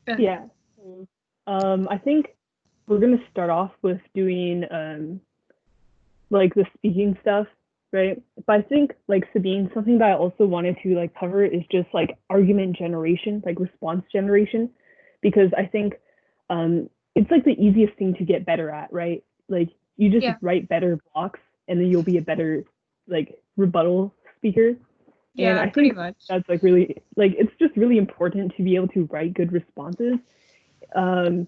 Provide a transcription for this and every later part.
Okay. Yeah. I think we're gonna start off with doing like the speaking stuff, right? But I think like Sabine, something that I also wanted to like cover is just like argument generation, like response generation, because I think it's like the easiest thing to get better at, right? Like you just Yeah. write better blocks and then you'll be a better like rebuttal speaker. And Yeah, I pretty think much. that's like really like it's just really important to be able to write good responses.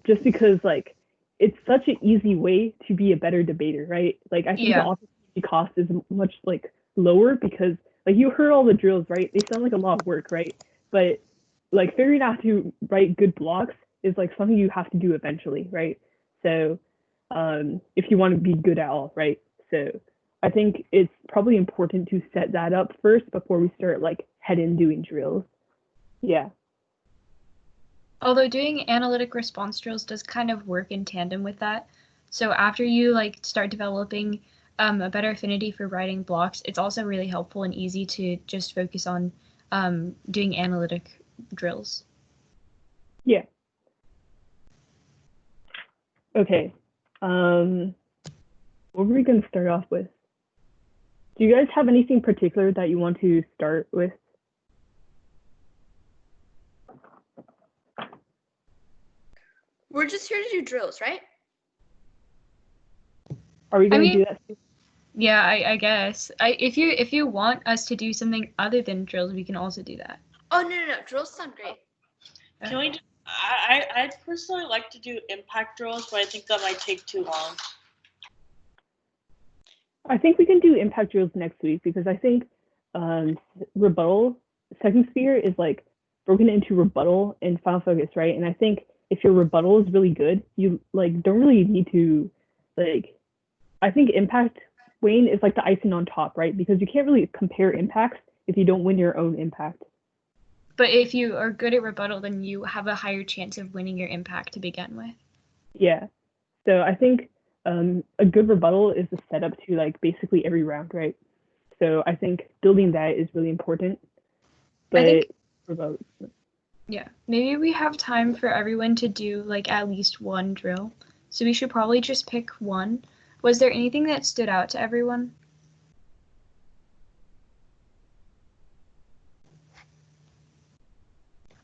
Just because like it's such an easy way to be a better debater, right? Like I think the Yeah. opportunity cost is much like lower because like you heard all the drills, right? They sound like a lot of work, right? But like figuring out how to write good blocks is like something you have to do eventually, right? So if you want to be good at all, right? So I think it's probably important to set that up first before we start like head in doing drills. Yeah. Although doing analytic response drills does kind of work in tandem with that. So after you like start developing a better affinity for writing blocks, it's also really helpful and easy to just focus on doing analytic drills. Yeah. Okay. Um, what were we going to start off with? Do you guys have anything particular that you want to start with? We're just here to do drills, right? Are we I going to mean, do that? yeah, I guess. If you want us to do something other than drills, we can also do that. Oh no, drills sound great. Can we? I'd personally like to do impact drills, but I think that might take too long. I think we can do impact drills next week because I think rebuttal, second sphere is like broken into rebuttal and final focus, right? And I think if your rebuttal is really good, you like don't really need to like. I think impact Wayne is like the icing on top, right? Because you can't really compare impacts if you don't win your own impact. But if you are good at rebuttal, then you have a higher chance of winning your impact to begin with. Yeah. So I think a good rebuttal is the setup to like basically every round, right? So I think building that is really important. I think, But yeah, maybe we have time for everyone to do like at least one drill. So we should probably just pick one. Was there anything that stood out to everyone?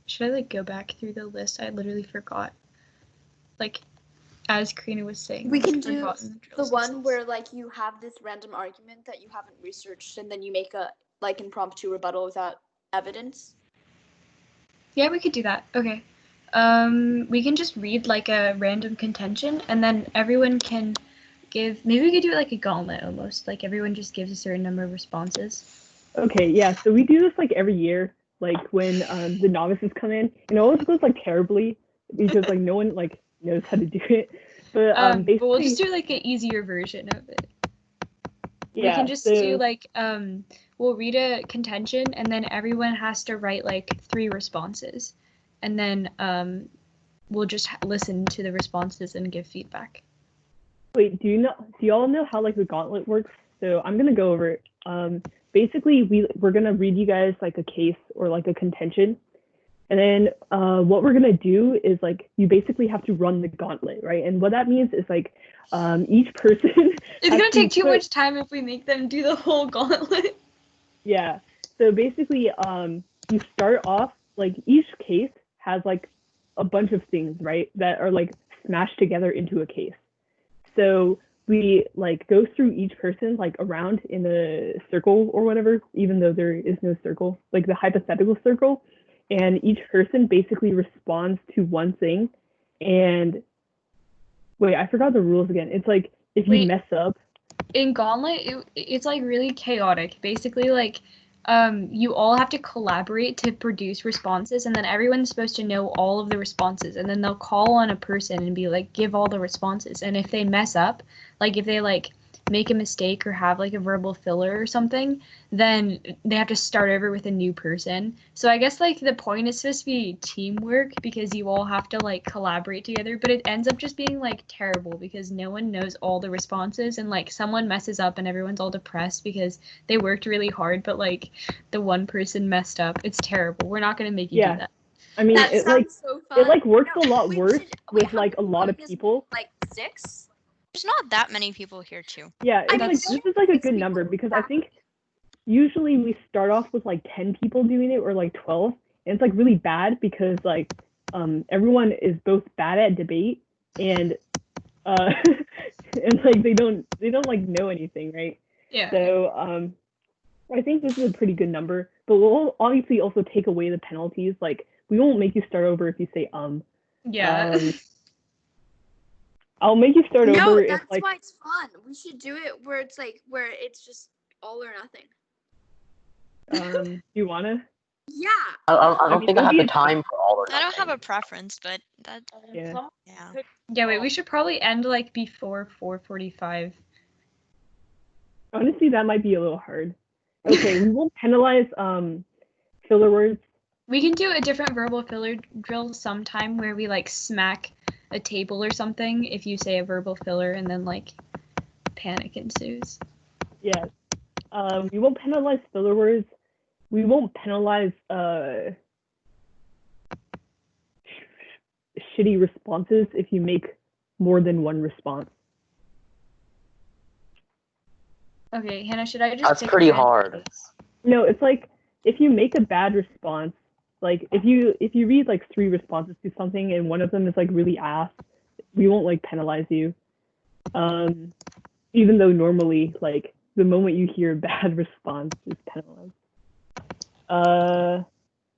Should I like go back through the list? I literally forgot. Like as Karina was saying, We can I'd do forgotten the drills one themselves. where like you have this random argument that you haven't researched, and then you make a like impromptu rebuttal without evidence. Yeah, we could do that. Okay. We can just read like a random contention, and then everyone can give. Maybe we could do it like a gauntlet almost. Like everyone just gives a certain number of responses. okay, yeah. So we do this like every year, like when the novices come in, and it always goes like terribly because like no one like knows how to do it. But But we'll just basically, do like an easier version of it. We can yeah. just do So like we'll read a contention, and then everyone has to write like 3 responses, and then we'll just listen to the responses and give feedback. wait, do y'all know how like the gauntlet works? So I'm gonna go over it. Basically we're gonna read you guys like a case or like a contention, and then what we're gonna do is like you basically have to run the gauntlet, right? And what that means is like each person It's has gonna to take too put much time if we make them do the whole gauntlet. yeah. So basically you start off like each case has like a bunch of things, right? That are like smashed together into a case. So we like go through each person like around in a circle or whatever, even though there is no circle, like the hypothetical circle. And each person basically responds to one thing. And wait, I forgot the rules again. It's like if you Wait, mess up, in Gauntlet, it's like really chaotic. Basically, like you all have to collaborate to produce responses, and then everyone's supposed to know all of the responses, and then they'll call on a person and be like, give all the responses. And if they mess up, like if they like make a mistake or have like a verbal filler or something, then they have to start over with a new person. So I guess like the point is supposed to be teamwork because you all have to like collaborate together, but it ends up just being like terrible because no one knows all the responses, and like someone messes up and everyone's all depressed because they worked really hard but like the one person messed up. It's terrible. We're not going to make you do yeah. that. I mean, That it sounds so fun. it like works a lot we worse should- wait, with how like a many lot of is- people. Like 6? There's not that many people here too. Yeah, it's I like mean, this is like a six good people, number because I yeah. think usually we start off with like 10 people doing it or like 12, and it's like really bad because like everyone is both bad at debate and and like they don't like know anything, right? Yeah. So I think this is a pretty good number, but we'll obviously also take away the penalties. Like we won't make you start over if you say Yeah. I'll make you start No, over if that's like why it's fun. We should do it where it's just all or nothing. you wanna? Yeah. I don't mean, think I it'll have be the a- time for all or I don't have nothing. a preference, but that Yeah. Someone yeah. could- Yeah, wait, we should probably end like before 4:45. Honestly, that might be a little hard. Okay, we won't penalize filler words. We can do a different verbal filler drill sometime where we like smack a table or something if you say a verbal filler and then like panic ensues. Yes. We won't penalize filler words. We won't penalize shitty responses if you make more than one response. Okay, Hannah, should I just That's pick pretty random hard. ones? No, it's like if you make a bad response, like if you read like 3 responses to something and one of them is like really ass, we won't like penalize you. Even though normally like the moment you hear a bad response is penalized.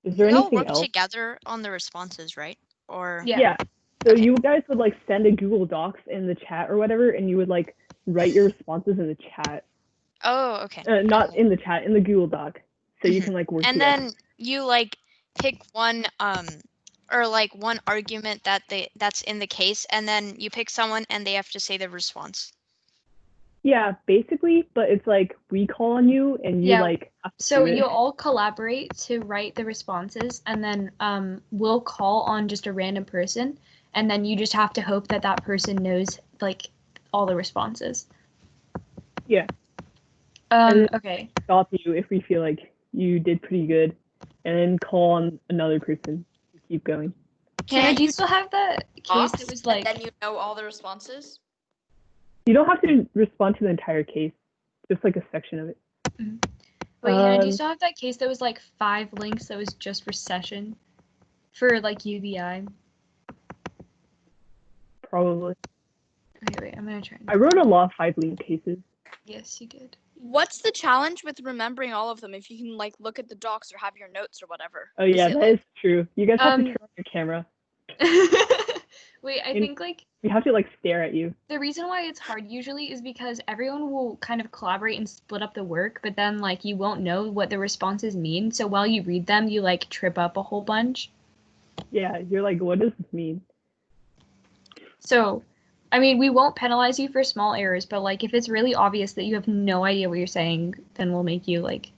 Is there We all anything work else? together on the responses, right? Or Yeah. Yeah. So Okay. you guys would like send a Google Docs in the chat or whatever, and you would like write your responses in the chat. oh, okay. Not in the chat, in the Google Doc, so you Mhm. can like work And together. then you like pick one or like one argument that's in the case, and then you pick someone and they have to say the response. Yeah, basically, but it's like we call on you and you Yeah, like have to So do it. you'll all collaborate to write the responses, and then we'll call on just a random person, and then you just have to hope that that person knows like all the responses. Yeah. And- Okay. Stop you if we feel like you did pretty good, and then call on another person to keep going. Hannah, Can't do you you still have the case Box, that was like? and then you know all the responses. You don't have to respond to the entire case, just like a section of it. Wait, Hannah, do you Um, still have that case that was like 5 links that was just for session, for like UBI? Probably. Okay, wait, I'm gonna try. I wrote a lot of 5-link cases. Yes, you did. What's the challenge with remembering all of them if you can like look at the docs or have your notes or whatever? Oh yeah, it, that like- is true. You guys have to Um, turn on your camera. Wait, I In- think like We have to like stare at you. the reason why it's hard usually is because everyone will kind of collaborate and split up the work, but then like you won't know what the responses mean. So while you read them, you like trip up a whole bunch. Yeah, you're like, what does this mean? So, I mean, we won't penalize you for small errors, but like if it's really obvious that you have no idea what you're saying, then we'll make you like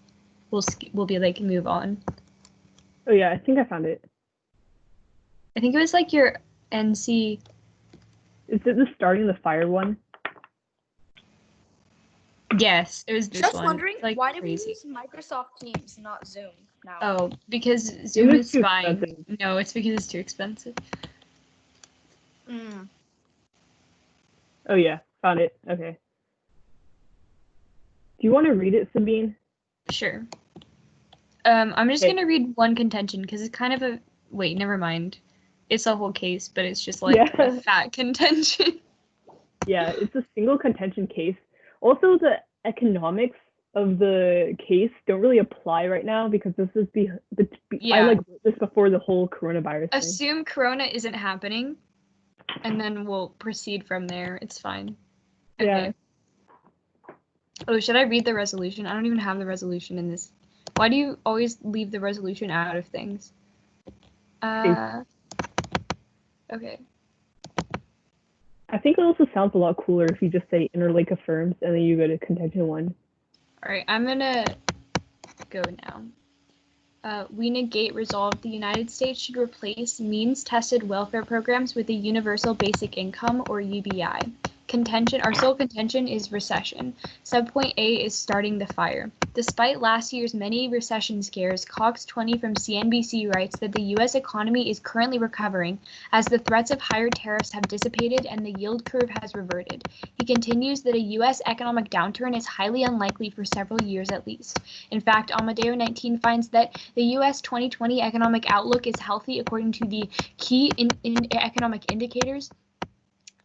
we'll be like move on. Oh yeah, I think I found it. I think it was like your NC. Is it the starting the fire one? Yes, it was this Just one. wondering, It's, like why do crazy. we use Microsoft Teams, not Zoom now? Oh, because Zoom is is too fine. expensive. No, it's because it's too expensive. Mm. Oh yeah, found it. Okay. Do you want to read it, Sabine? Sure. I'm just Okay. gonna read one contention because it's kind of a wait. Never mind. It's a whole case, but it's just like Yeah. a fat contention. Yeah, it's a single contention case. Also, the economics of the case don't really apply right now because this is I Yeah. like wrote this before the whole coronavirus thing. Assume Corona isn't happening, and then we'll proceed from there. It's fine. Yeah. Oh, should I read the resolution? I don't even have the resolution in this. Why do you always leave the resolution out of things? Okay. I think it also sounds a lot cooler if you just say Interlake affirms and then you go to contention 1. All right, I'm gonna go now. We negate resolve. The United States should replace means-tested welfare programs with a universal basic income, or UBI. Our sole contention is recession. Subpoint A is starting the fire. Despite last year's many recession scares, Cox 20 from CNBC writes that the U.S. economy is currently recovering as the threats of higher tariffs have dissipated and the yield curve has reverted. He continues that a U.S. economic downturn is highly unlikely for several years at least. In fact, Amadeo 19 finds that the U.S. 2020 economic outlook is healthy according to the key economic indicators.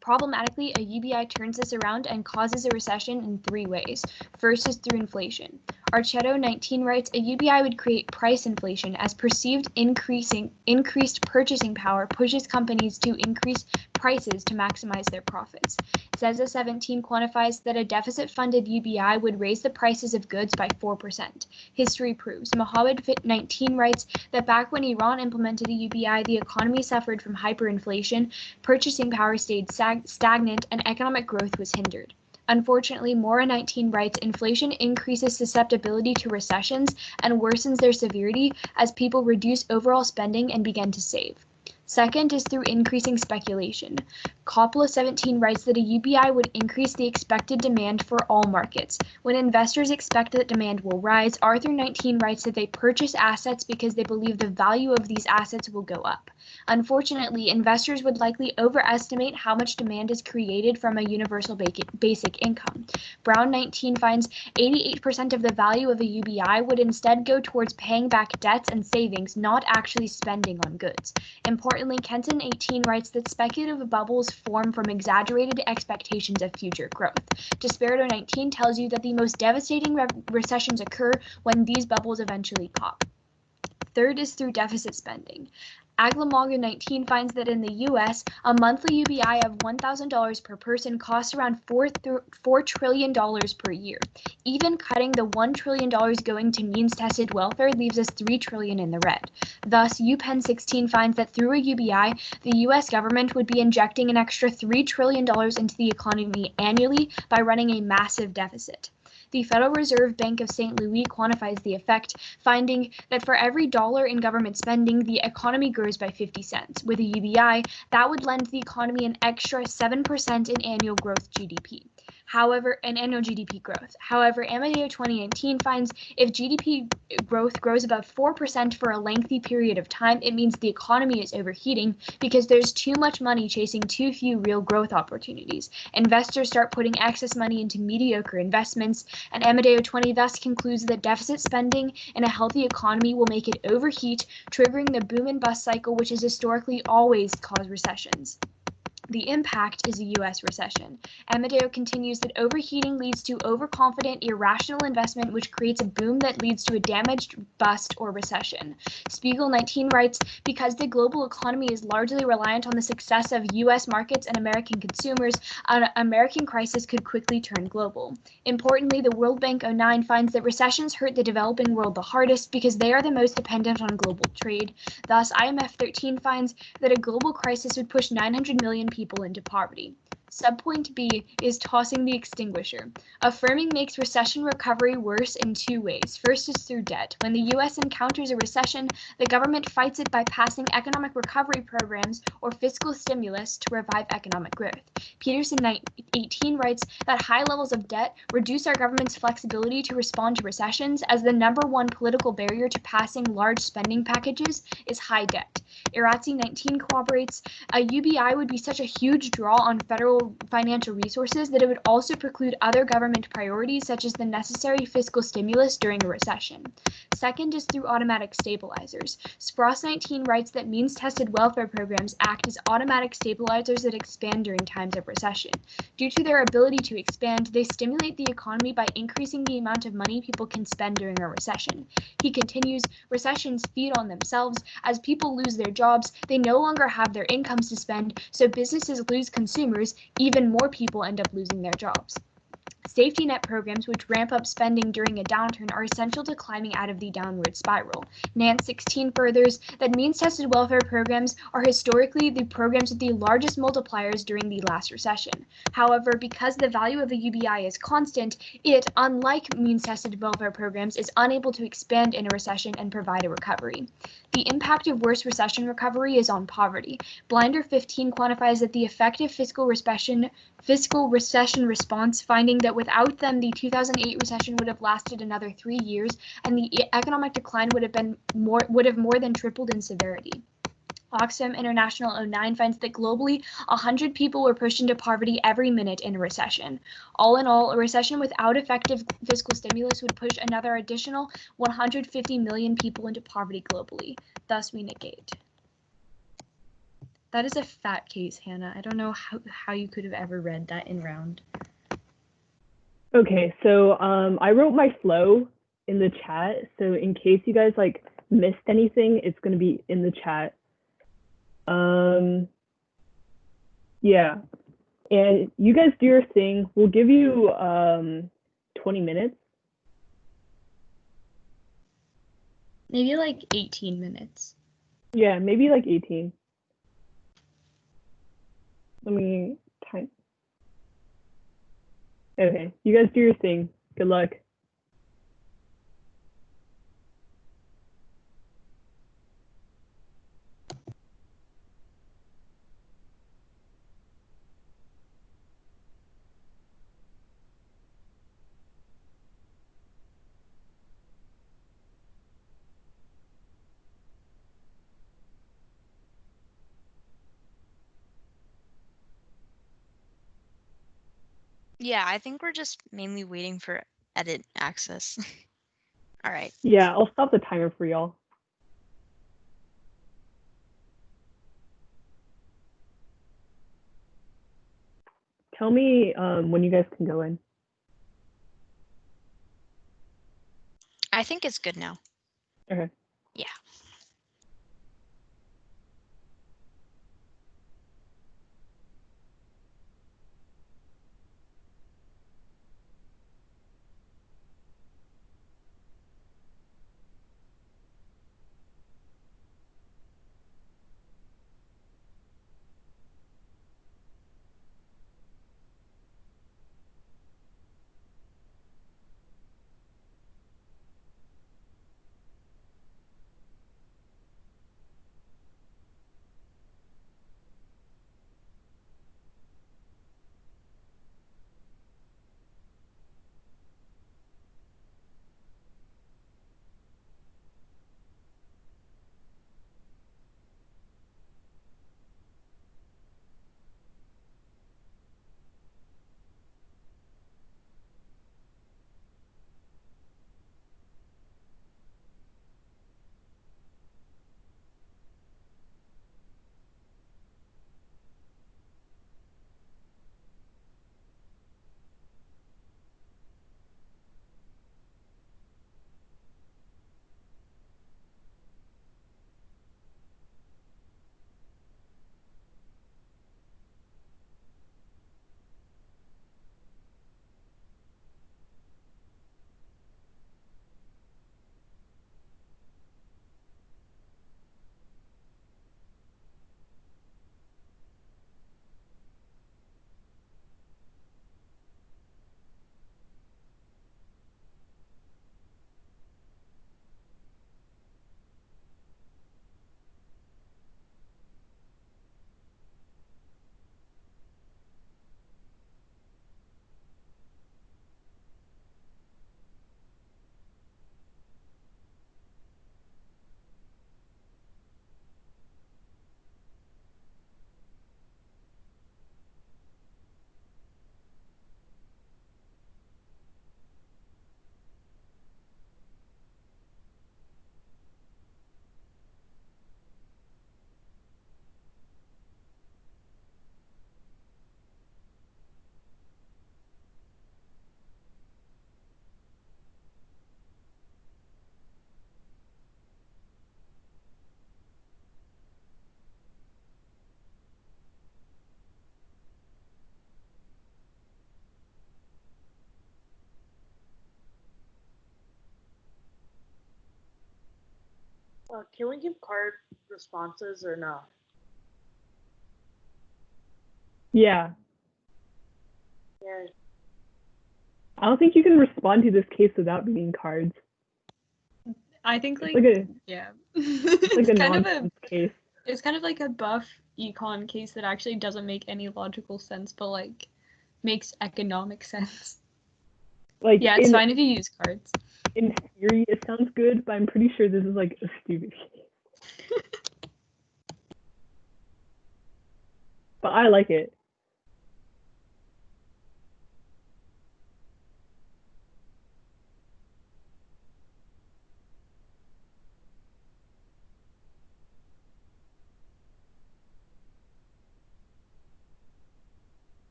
Problematically, a UBI turns this around and causes a recession in 3 ways. First is through inflation. Archetto 19 writes, a UBI would create price inflation as perceived increased purchasing power pushes companies to increase prices to maximize their profits. Zeza 17 quantifies that a deficit-funded UBI would raise the prices of goods by 4%. History proves. Mohammed 19 writes that back when Iran implemented a UBI, the economy suffered from hyperinflation, purchasing power stayed stagnant, and economic growth was hindered. Unfortunately, Mora 19 writes, inflation increases susceptibility to recessions and worsens their severity as people reduce overall spending and begin to save. Second is through increasing speculation. Coppola 17 writes that a UBI would increase the expected demand for all markets. When investors expect that demand will rise, Arthur 19 writes that they purchase assets because they believe the value of these assets will go up. Unfortunately, investors would likely overestimate how much demand is created from a universal basic income. Brown 19 finds 88% of the value of a UBI would instead go towards paying back debts and savings, not actually spending on goods. Importantly, Kenton 18 writes that speculative bubbles form from exaggerated expectations of future growth. Desperado 19 tells you that the most devastating recessions occur when these bubbles eventually pop. Third is through deficit spending. Aglamaga 19 finds that in the U.S., a monthly UBI of $1,000 per person costs around $4 trillion per year. Even cutting the $1 trillion going to means-tested welfare leaves us $3 trillion in the red. Thus, UPenn 16 finds that through a UBI, the U.S. government would be injecting an extra $3 trillion into the economy annually by running a massive deficit. The Federal Reserve Bank of St. Louis quantifies the effect, finding that for every dollar in government spending, the economy grows by 50 cents. With a UBI, that would lend the economy an extra 7% in annual growth GDP. However, Amadeo 2019 finds if GDP growth grows above 4% for a lengthy period of time, it means the economy is overheating because there's too much money chasing too few real growth opportunities. Investors start putting excess money into mediocre investments, and Amadeo 20 thus concludes that deficit spending in a healthy economy will make it overheat, triggering the boom and bust cycle, which has historically always caused recessions. The impact is a U.S. recession. Amadeo continues that overheating leads to overconfident, irrational investment, which creates a boom that leads to a damaged bust or recession. Spiegel 19 writes, because the global economy is largely reliant on the success of U.S. markets and American consumers, an American crisis could quickly turn global. Importantly, the World Bank 09 finds that recessions hurt the developing world the hardest because they are the most dependent on global trade. Thus, IMF 13 finds that a global crisis would push 900 million people into poverty. Subpoint B is tossing the extinguisher. Affirming makes recession recovery worse in 2 ways. First is through debt. When the U.S. encounters a recession, the government fights it by passing economic recovery programs or fiscal stimulus to revive economic growth. Peterson 18 writes that high levels of debt reduce our government's flexibility to respond to recessions, as the #1 political barrier to passing large spending packages is high debt. Irazzi 19 corroborates a UBI would be such a huge draw on federal financial resources that it would also preclude other government priorities such as the necessary fiscal stimulus during a recession. Second is through automatic stabilizers. Spross 19 writes that means-tested welfare programs act as automatic stabilizers that expand during times of recession. Due to their ability to expand, they stimulate the economy by increasing the amount of money people can spend during a recession. He continues, recessions feed on themselves. As people lose their jobs, they no longer have their incomes to spend, so businesses lose consumers, even more people end up losing their jobs. Safety net programs, which ramp up spending during a downturn, are essential to climbing out of the downward spiral. Nance 16 furthers that means-tested welfare programs are historically the programs with the largest multipliers during the last recession. However, because the value of a UBI is constant, it, unlike means-tested welfare programs, is unable to expand in a recession and provide a recovery. The impact of worse recession recovery is on poverty. Blinder 15 quantifies that the effective fiscal recession fiscal recession response, finding that without them, the 2008 recession would have lasted another 3 years, and the economic decline would have more than tripled in severity. Oxfam International 09 finds that globally, 100 people were pushed into poverty every minute in a recession. All in all, a recession without effective fiscal stimulus would push another additional 150 million people into poverty globally. Thus, we negate. That is a fat case, Hannah. I don't know how you could have ever read that in round. Okay, so I wrote my flow in the chat. So in case you guys like missed anything, it's gonna be in the chat. Yeah, and you guys do your thing. We'll give you 20 minutes. Maybe like 18 minutes. Yeah, maybe like 18. Let me time. Okay, you guys do your thing. Good luck. Yeah, I think we're just mainly waiting for edit access. All right. Yeah, I'll stop the timer for y'all. Tell me when you guys can go in. I think it's good now. Okay. Yeah. Can we give card responses or no? Yeah. Yeah. I don't think you can respond to this case without being cards. I think like, yeah. It's like a nonsense case. It's kind of like a buff econ case that actually doesn't make any logical sense, but like makes economic sense. Like Yeah, it's in fine if you use cards. in theory, it sounds good, but I'm pretty sure this is like a stupid case. But I like it.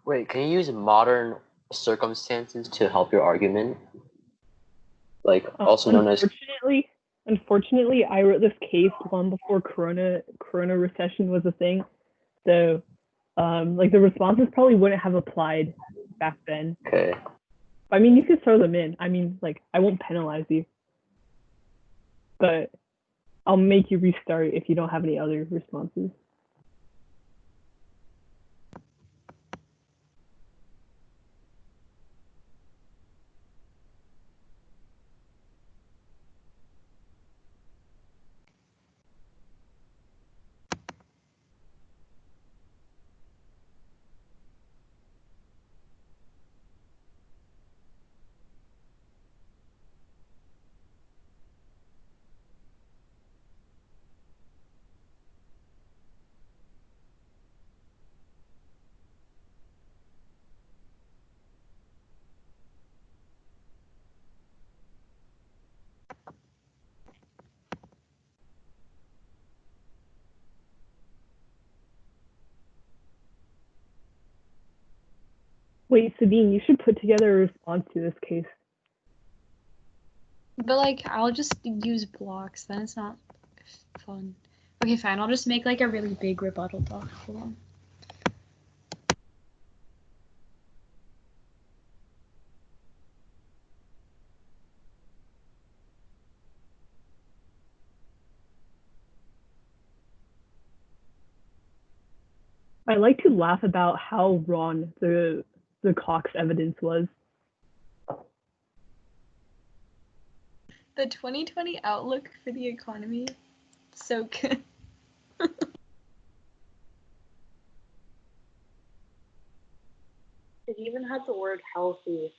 Wait, can you use modern circumstances to help your argument? Like also known as Unfortunately, I wrote this case long before Corona recession was a thing. So, like the responses probably wouldn't have applied back then. okay. I mean, you could throw them in. I mean, like I won't penalize you, but I'll make you restart if you don't have any other responses. Wait, Sabine, you should put together a response to this case. But like, I'll just use blocks. Then it's not fun. Okay, fine. I'll just make like a really big rebuttal doc. Hold on. I like to laugh about how wrong the Cox evidence was. The 2020 outlook for the economy, so good. It even had the word healthy.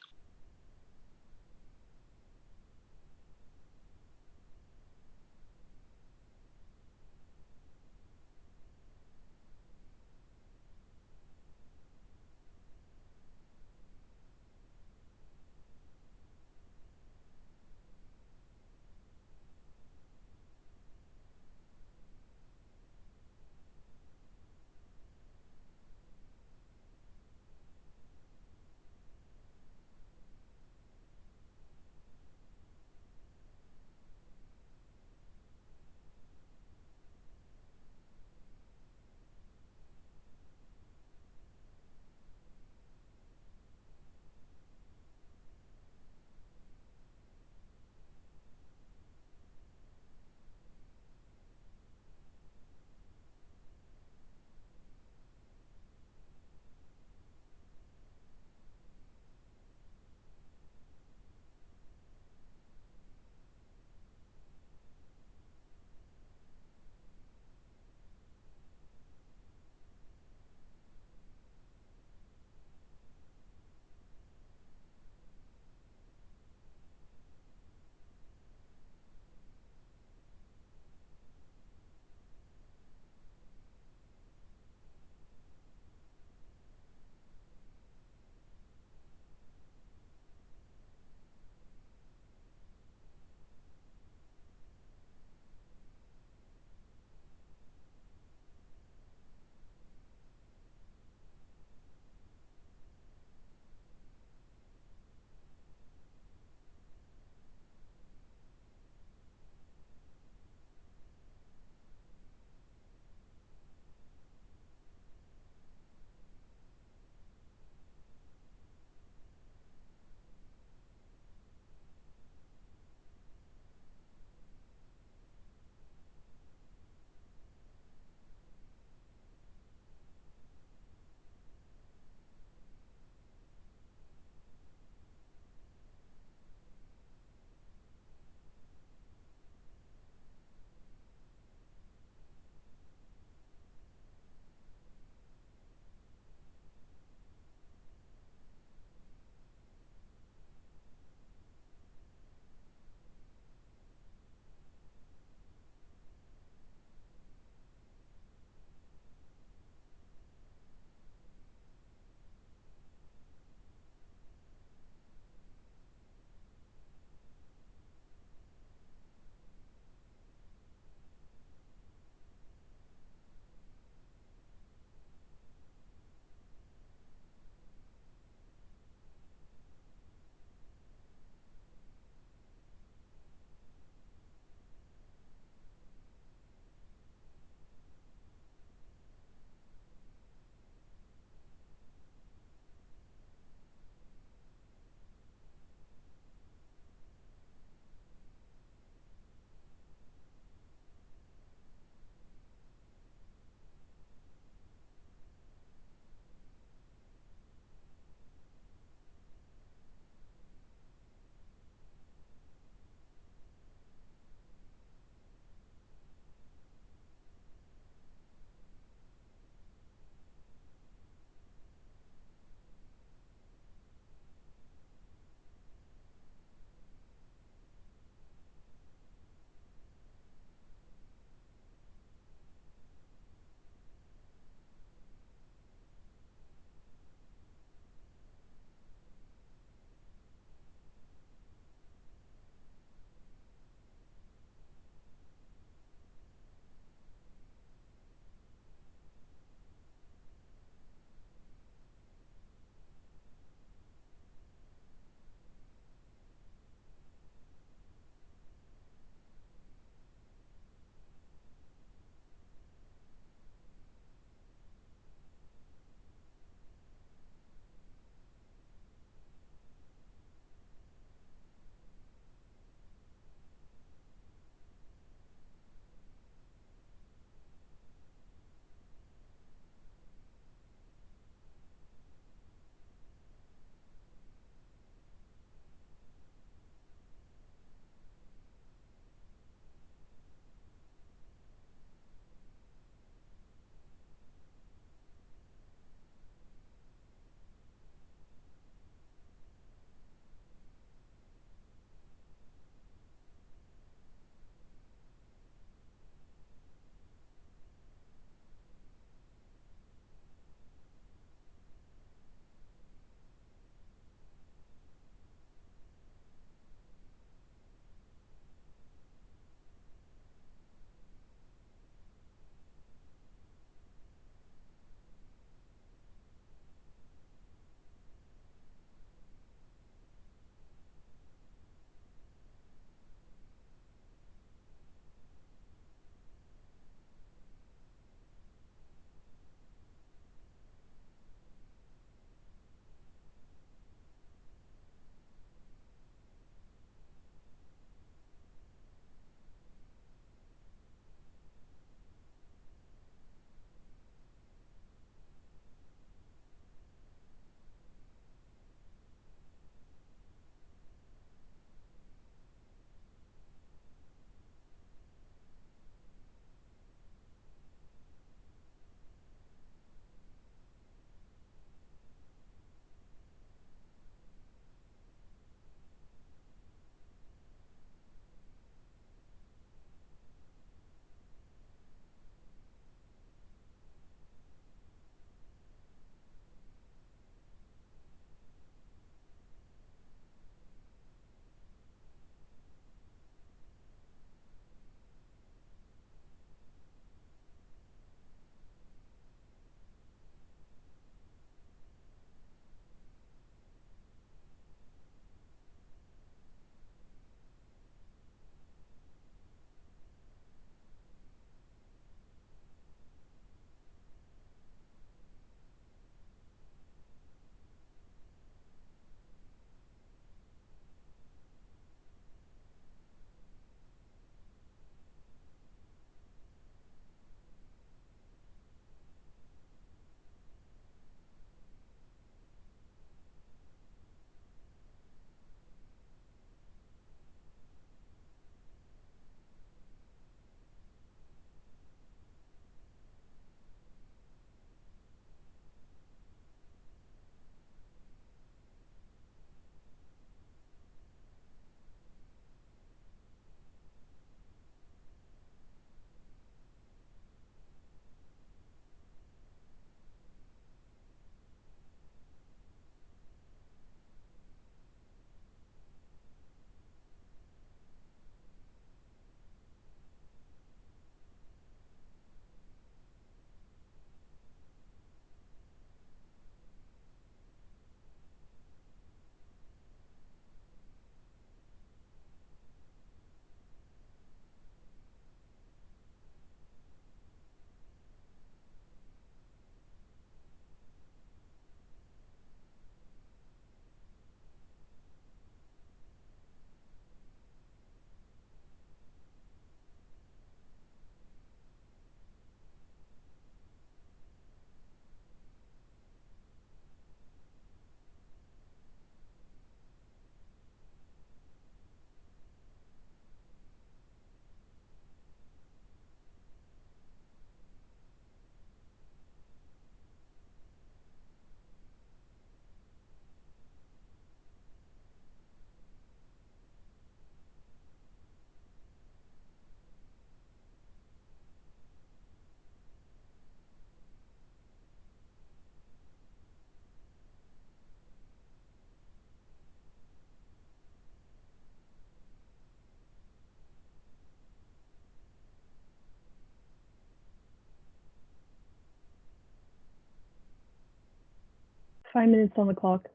5 minutes on the clock.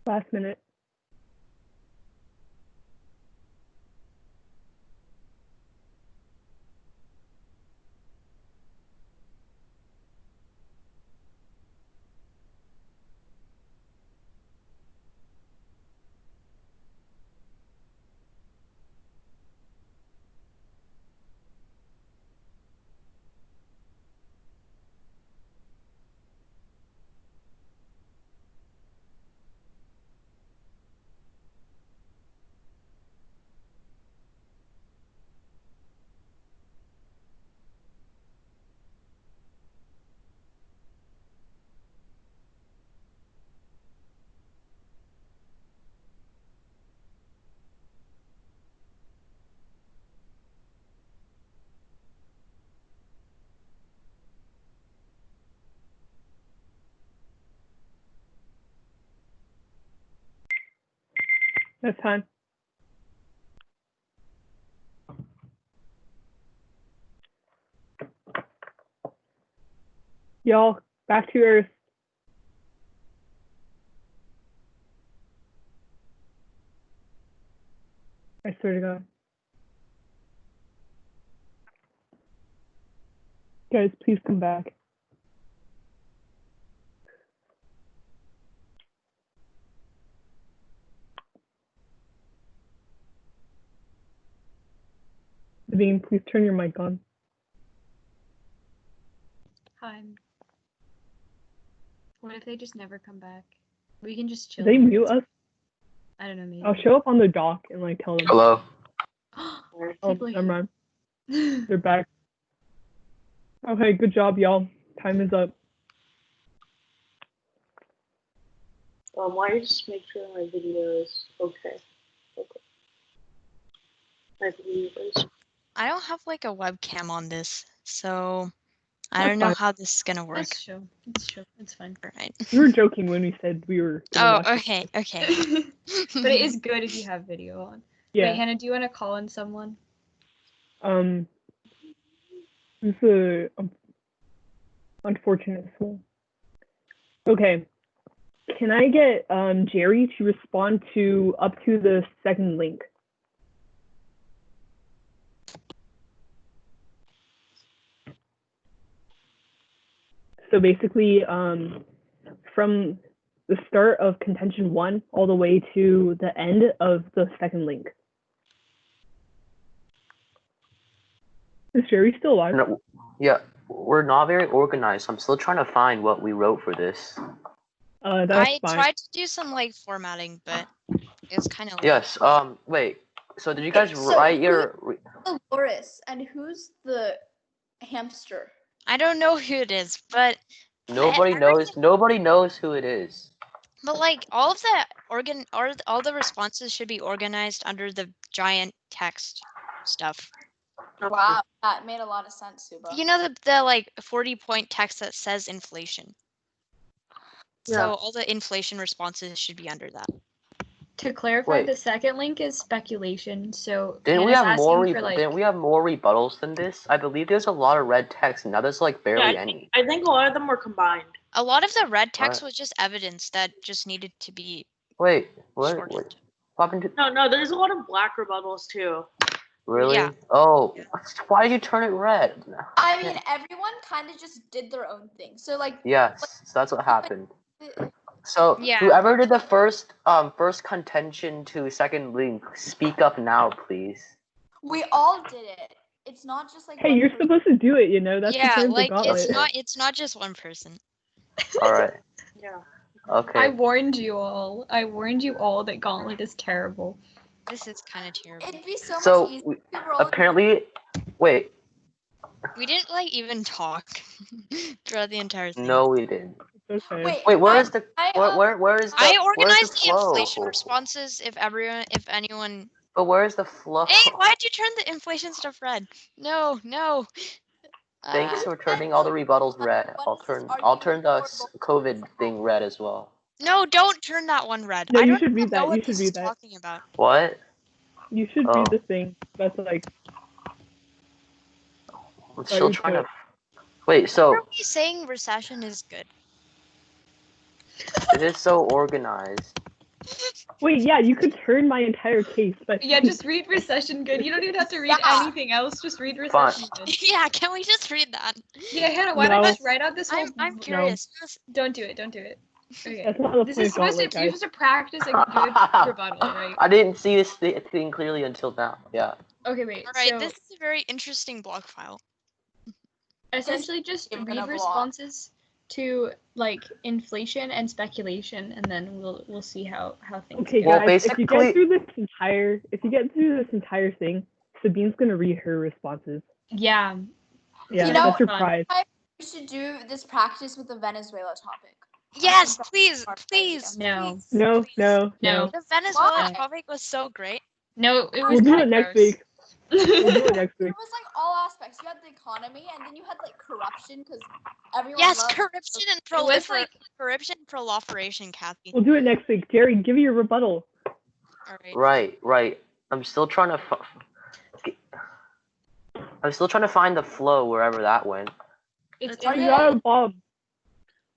Last minute. That's time. Y'all, back to Earth. I swear to God. Guys, please come back. Devine, please turn your mic on. Hi. What if they just never come back? We can just chill. Did they mute us? I don't know, maybe. I'll show up on the dock and like tell them. Hello. Oh, People are never mind. here. They're back. Okay, good job, y'all. Time is up. Why don't you just make sure my video is okay? Okay. My video is. I don't have like a webcam on this, so I That's don't know fine. how this is gonna work. That's true. It's true. It's fine. Right. We were joking when we said we were gonna Oh, watch it. okay, okay. But it is good if you have video on. Yeah. Wait, Hannah, do you want to call in someone? This is a unfortunate soul. Okay. Can I get Jerry to respond to up to the second link? So basically, from the start of contention 1 all the way to the end of the second link. Is Jerry still alive? No, yeah, we're not very organized. I'm still trying to find what we wrote for this. That's I fine. tried to do some like formatting, but it was kind of Yes. Wait. So did you Okay, guys so write your? The Loris, and who's the hamster? I don't know who it is, but Nobody knows. Nobody knows who it is. But like all of the all the responses should be organized under the giant text stuff. Wow, that made a lot of sense, Suba. You know the like 40-point text that says inflation. Yeah. So all the inflation responses should be under that. To clarify, Wait. the second link is speculation. So Didn't we Hannah's have more? asking for, like, Didn't we have more rebuttals than this? I believe there's a lot of red text, and now there's like barely Yeah, any. I think a lot of them were combined. A lot of the red text Alright. was just evidence that just needed to be Wait, what? shortened. What happened to? No, there's a lot of black rebuttals too. Really? Yeah. Oh, why did you turn it red? I mean, everyone kind of just did their own thing. So like, Yes, that's what happened. So Yeah. whoever did the first contention to second link, speak up now, please. we all did it. It's not just like. Hey, one you're person. supposed to do it, you know? That's the Yeah, point of the like gauntlet. it's not just one person. All right. Yeah. Okay. I warned you all. I warned you all that Gauntlet is terrible. This is kind of terrible. It'd be so So much easier. if we were all in- apparently, wait. We didn't like even talk throughout the entire thing. No, we didn't. Okay. Wait, where I- is the I, where is the I where's organized the flow? inflation responses if anyone. But where's the flow? Hey, why'd you turn the inflation stuff red? No. Thanks for turning all the rebuttals red. I'll turn the COVID thing red as well. No, don't turn that one red. No, I you don't should even read that. know You what should this read is that. talking about. What? You should Oh. read the thing. That's like. I'm still you trying to. could. Wait, Why so are we saying recession is good? it is so organized. Wait, yeah, you could turn my entire case, but Yeah, just read recession good. You don't even have to read Yeah. anything else. Just read Fine. recession good. Yeah, can we just read that? Yeah, Hannah, why don't No. you just write out this whole? I'm curious. Don't do it. Don't do it. Okay. that's not the This point is of supposed to. Gauntlet, You're guys. supposed to practice a good rebuttal, right? I didn't see this thing clearly until now. Yeah. Okay, wait. All right, So this is a very interesting block file. essentially, just Give it read a block. responses to like inflation and speculation, and then we'll see how things. Okay, go. Well, guys, if you basically- get through this entire thing, Sabine's gonna read her responses. Yeah. Yeah, You know- that's your Fun. prize. We should do this practice with the Venezuela topic. Yes, that's please, a smart please. idea. No. please, No, please. no, No. no. The Venezuela Why? topic was so great. No, it was We'll do kinda it next gross. week. We'll do it next There week. was like all aspects. You had the economy, and then you had like corruption because everyone. Yes, loves- corruption and It was like corruption and proliferation, Kathy. We'll do it next week. Jerry, give me your rebuttal. All right. Right. I'm still trying to. I'm still trying to find the flow wherever that went. it's Oh, in you the, got a bomb.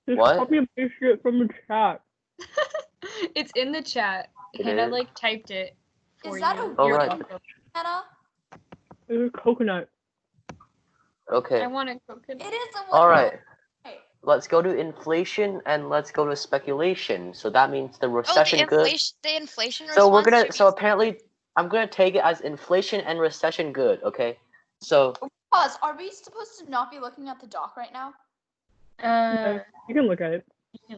Just What? copy and paste it from the chat. It's in the chat. It Hannah is? like typed it for Is that you. a Oh, You're right. welcome. Hannah? It's a coconut. Okay. I want a coconut. It is a All right. Right. Let's go to inflation and let's go to speculation. So that means the Oh, recession good. the inflation So we're response gonna. should So be- apparently, I'm gonna take it as inflation and recession good. Okay. So Pause. Are we supposed to not be looking at the doc right now? You can look at it. Uh,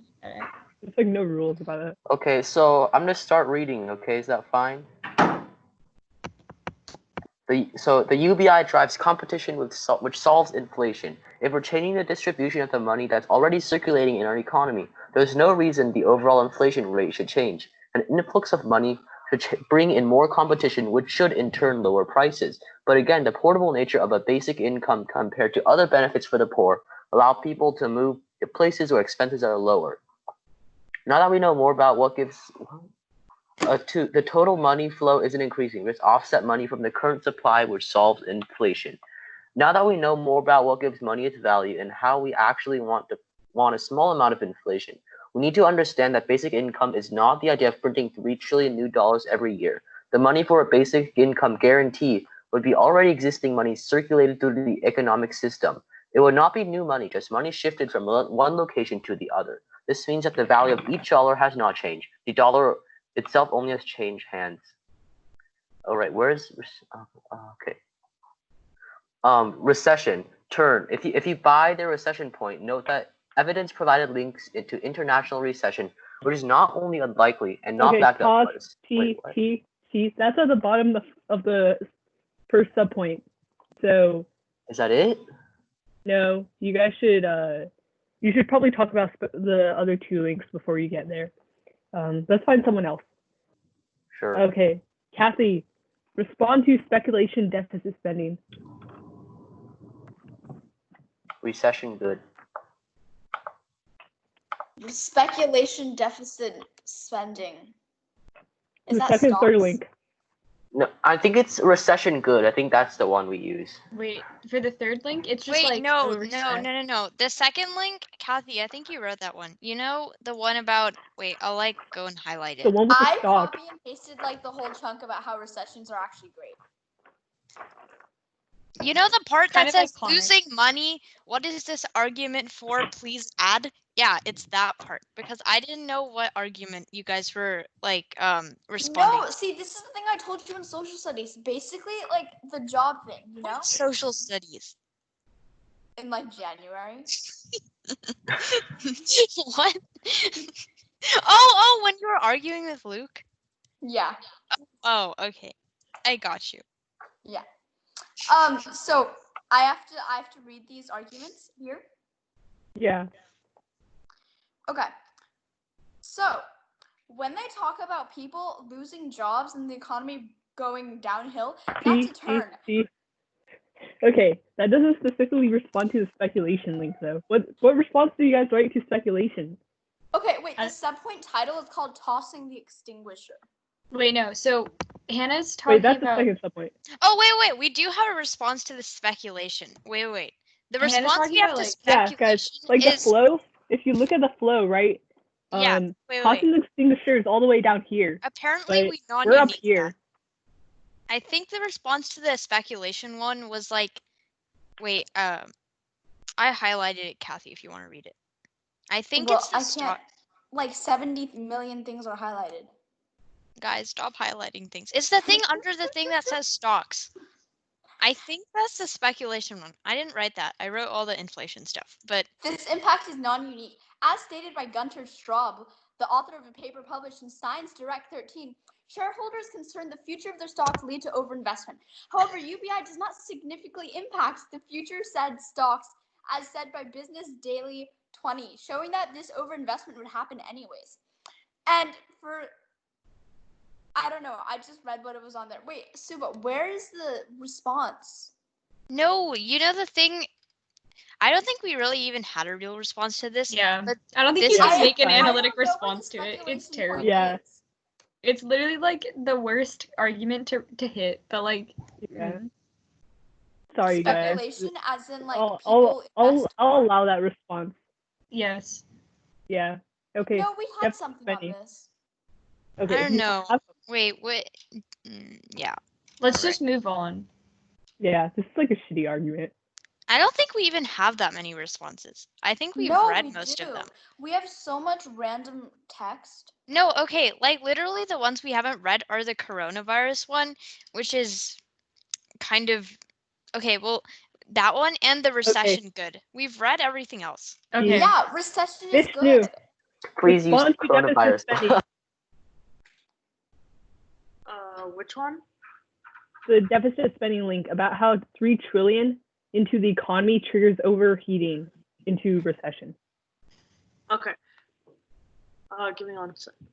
There's like no rules about it. okay. So I'm gonna start reading. Okay, is that fine? The UBI drives competition which solves inflation. If we're changing the distribution of the money that's already circulating in our economy, there's no reason the overall inflation rate should change. An influx of money should bring in more competition, which should in turn lower prices. But again, the portable nature of a basic income compared to other benefits for the poor allow people to move to places where expenses are lower. Now that we know more about what gives the total money flow isn't increasing. Let's offset money from the current supply, which solves inflation. Now that we know more about what gives money its value and how we actually want a small amount of inflation, we need to understand that basic income is not the idea of printing $3 trillion new dollars every year. The money for a basic income guarantee would be already existing money circulated through the economic system. It would not be new money, just money shifted from one location to the other. This means that the value of each dollar has not changed. The dollar itself only has changed hands. All right, okay. Recession turn. If you buy the recession point, note that evidence provided links into international recession, which is not only unlikely and not Okay, backed up. pause. T. That's at the bottom of the first subpoint. So Is that it? no, you guys should you should probably talk about the other two links before you get there. Let's find someone else. Sure. Okay, Kathy, respond to speculation deficit spending. Recession good. Speculation deficit spending. Is The that second, third stocks? link. No, I think it's recession good. I think that's the one we use. Wait, for the third link, it's just Wait, like no. overset. The second link, Kathy, I think you wrote that one. You know the one about. Wait, I'll like go and highlight The it. one with the I stock. copy and pasted like the whole chunk about how recessions are actually great. You know the part Kind that of says iconic. losing money? What is this argument for? Please add. Yeah, it's that part because I didn't know what argument you guys were like responding. No, see, this is the thing I told you in social studies. Basically, like the job thing, you know, Social studies. in like January. What? Oh, when you were arguing with Luke? Yeah, Oh, okay. I got you. yeah. So I have to read these arguments here. Yeah. Okay. So when they talk about people losing jobs and the economy going downhill, that's a turn. Okay, that doesn't specifically respond to the speculation link though. What response do you guys write to speculation? Okay, wait. The subpoint title is called "Tossing the Extinguisher." Wait, no. So Hannah's talking Wait, that's the about. second subpoint. Oh, wait. We do have a response to the speculation. Wait. The Hannah's response talking we have about, to like- Yeah, speculation guys, like the is flow. If you look at the flow, right? yeah. Wait. Tossing the extinguisher is all the way down here. Apparently, but we non we're up unique here. that. I think the response to the speculation one was like, wait. I highlighted it, Kathy. If you want to read it, I think Well, it's the I stock. can't. Like 70 million things are highlighted. Guys, stop highlighting things. It's the thing under the thing that says stocks. I think that's the speculation one. I didn't write that. I wrote all the inflation stuff. But This impact is non-unique. As stated by Gunter Straub, the author of a paper published in Science Direct 13, shareholders concerned the future of their stocks lead to overinvestment. However, UBI does not significantly impact the future said stocks, as said by Business Daily 20, showing that this overinvestment would happen anyways. And for, I don't know, I just read what it was on there. Wait, Suba, where is the response? no, you know the thing. I don't think we really even had a real response to this. Yeah. But I don't think this you can is- make an I analytic don't know what response the to it. It's speculation terrible. point Yeah. is. It's literally like the worst argument to hit, but like. Yeah. Sorry, guys. Speculation, as in like I'll people invest. allow that response. Yes. Yeah. Okay. No, we had deficit something spending. on this. Okay. I if don't you know. have- Wait, what? Yeah. Let's Alright. just move on. yeah, this is like a shitty argument. I don't think we even have that many responses. I think we've No, read we most do. of them. We have so much random text. No, okay, like literally the ones we haven't read are the coronavirus one, which is kind of okay, well, that one and the recession good. We've read everything else. Okay. Yeah, recession is Bitch good. knew. Please use Respond to deficit coronavirus. spending. Which one? The deficit spending link about how 3 trillion into the economy triggers overheating into recession. Okay. Give me 1 second.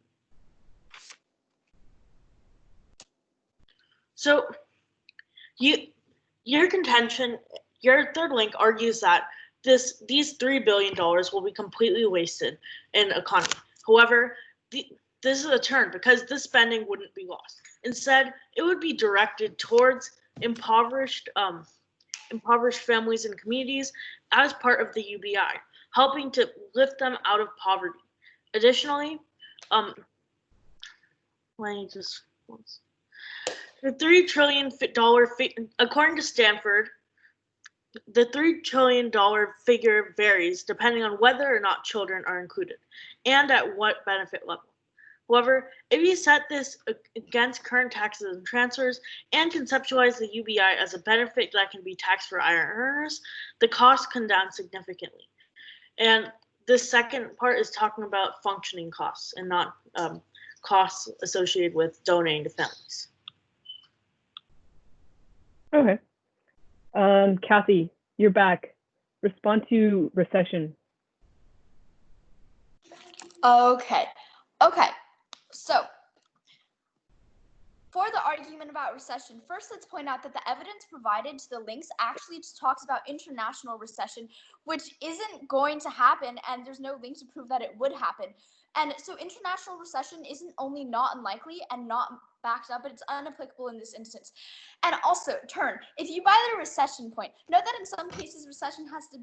So, your contention, your third link argues that these $3 billion will be completely wasted in economy. However, this is a turn because this spending wouldn't be lost. Instead, it would be directed towards impoverished families and communities as part of the UBI, helping to lift them out of poverty. Additionally, the $3 trillion according to Stanford, the $3 trillion figure varies depending on whether or not children are included and at what benefit level. However, if you set this against current taxes and transfers and conceptualize the UBI as a benefit that can be taxed for higher earners, the cost come down significantly. And the second part is talking about functioning costs and not costs associated with donating to families. Okay. Kathy, you're back. Respond to recession. Okay. So, for the argument about recession, first let's point out that the evidence provided to the links actually just talks about international recession, which isn't going to happen, and there's no link to prove that it would happen. And so international recession isn't only not unlikely and not backed up, but it's unapplicable in this instance. And also, if you buy the recession point, note that in some cases recession has to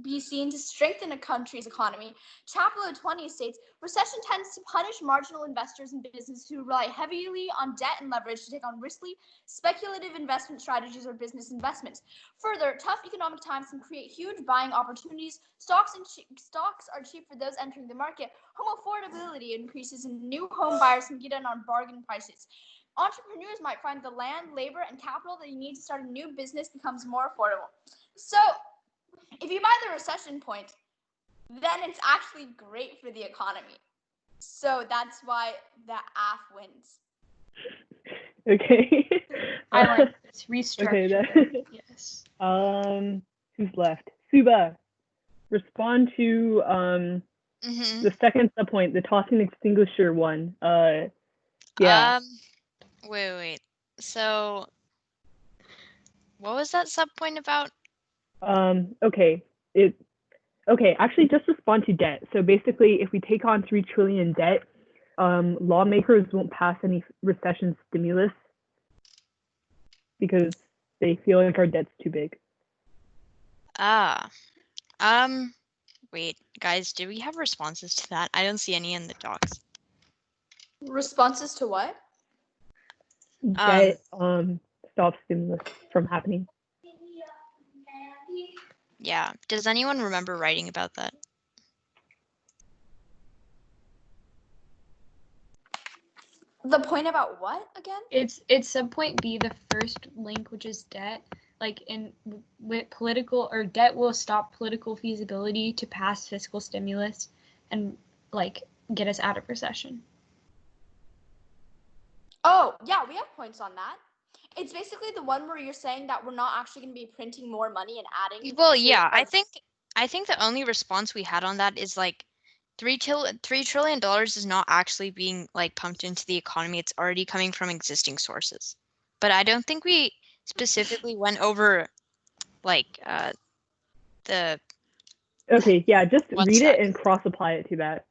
be seen to strengthen a country's economy. Chaplow 20 states, recession tends to punish marginal investors and businesses who rely heavily on debt and leverage to take on risky, speculative investment strategies or business investments. Further, tough economic times can create huge buying opportunities. Stocks are cheap for those entering the market. Home affordability increases and new home buyers can get in on bargain prices. Entrepreneurs might find the land, labor, and capital that you need to start a new business becomes more affordable. So, if you buy the recession point, then it's actually great for the economy. So that's why the AF wins. Okay. I like this restructure. Okay, then. Yes. Who's left? Suba. Respond to the second subpoint, the tossing extinguisher one. Yeah. Wait. So, what was that subpoint about? Okay. Actually, just respond to debt. So basically, if we take on 3 trillion debt, lawmakers won't pass any recession stimulus because they feel like our debt's too big. Wait, guys, do we have responses to that? I don't see any in the docs. Responses to what? Debt stops stimulus from happening. Yeah. Does anyone remember writing about that? The point about what again? It's subpoint B, the first link, which is debt. Like with political or debt will stop political feasibility to pass fiscal stimulus and like get us out of recession. Oh, yeah, we have points on that. It's basically the one where you're saying that we're not actually going to be printing more money and adding. Well, yeah, I think the only response we had on that is like $3 trillion is not actually being like pumped into the economy. It's already coming from existing sources. But I don't think we specifically went over like the. Okay, yeah, just One read sec. it and cross apply it to that.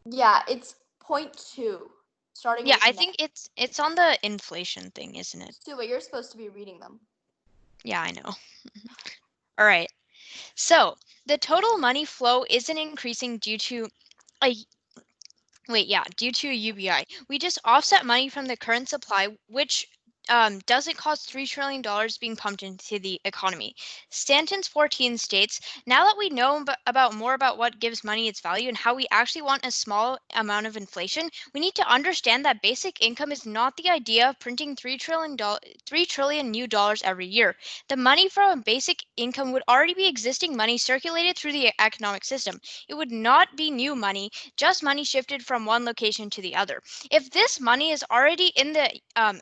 Yeah, it's point 2. Starting. Yeah, with I think it's on the inflation thing, isn't it? Sue, you're supposed to be reading them. Yeah, I know. All right. So the total money flow isn't increasing due to due to a UBI. We just offset money from the current supply, which doesn't cost $3 trillion being pumped into the economy. Stanton's 14 states, now that we know more about what gives money its value and how we actually want a small amount of inflation, we need to understand that basic income is not the idea of printing $3 trillion new dollars every year. The money from basic income would already be existing money circulated through the economic system. It would not be new money, just money shifted from one location to the other. If this money is already in the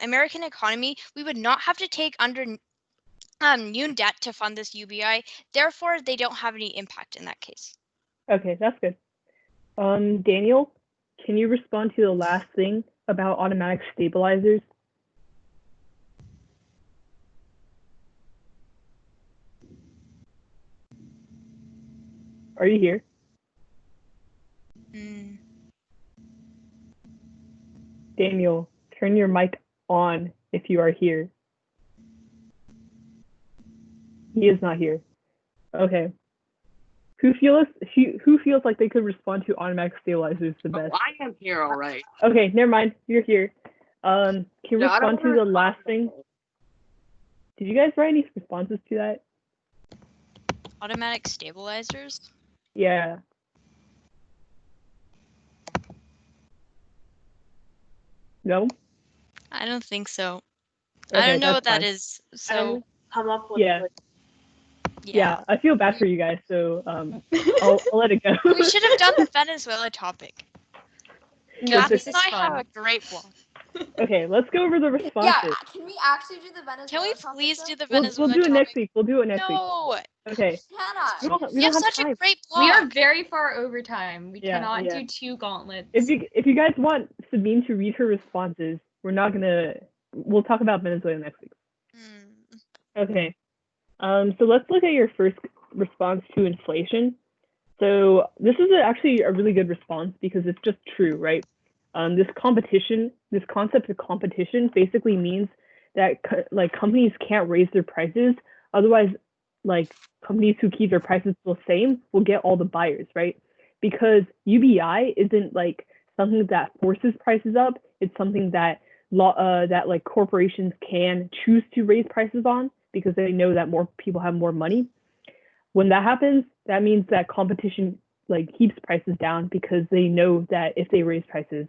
American economy, we would not have to take under new debt to fund this UBI. Therefore, they don't have any impact in that case. Okay, that's good. Daniel, can you respond to the last thing about automatic stabilizers? Are you here? Daniel, turn your mic on if you are here. He is not here. Okay. Who feels like they could respond to automatic stabilizers the best? I am here, all right. Okay, never mind. You're here. Can you respond to the last thing? Did you guys write any responses to that? Automatic stabilizers? Yeah. No? I don't think so. Okay, I don't know what that's that fine. is. So Come up with Yeah. Yeah, I feel bad for you guys, so I'll let it go. We should have done the Venezuela topic. No, Kathy this and is I have fun. a great blog. Okay, let's go over the responses. Yeah, can we actually do the Venezuela Can we topic, please though? do the We'll Venezuela do it next topic? week. We'll do it next week. No, Okay. We Hannah, don't, we we have don't have such a time. great blog. We are very far over time. We Yeah, cannot yeah. do 2 gauntlets. If you guys want Sabine to read her responses, we'll talk about Venezuela next week. Okay. So let's look at your first response to inflation. So this is actually a really good response because it's just true, right? This concept of competition basically means that companies can't raise their prices. Otherwise, like companies who keep their prices the same will get all the buyers, right? Because UBI isn't like something that forces prices up. It's something that corporations can choose to raise prices on because they know that more people have more money. When that happens, that means that competition keeps prices down because they know that if they raise prices,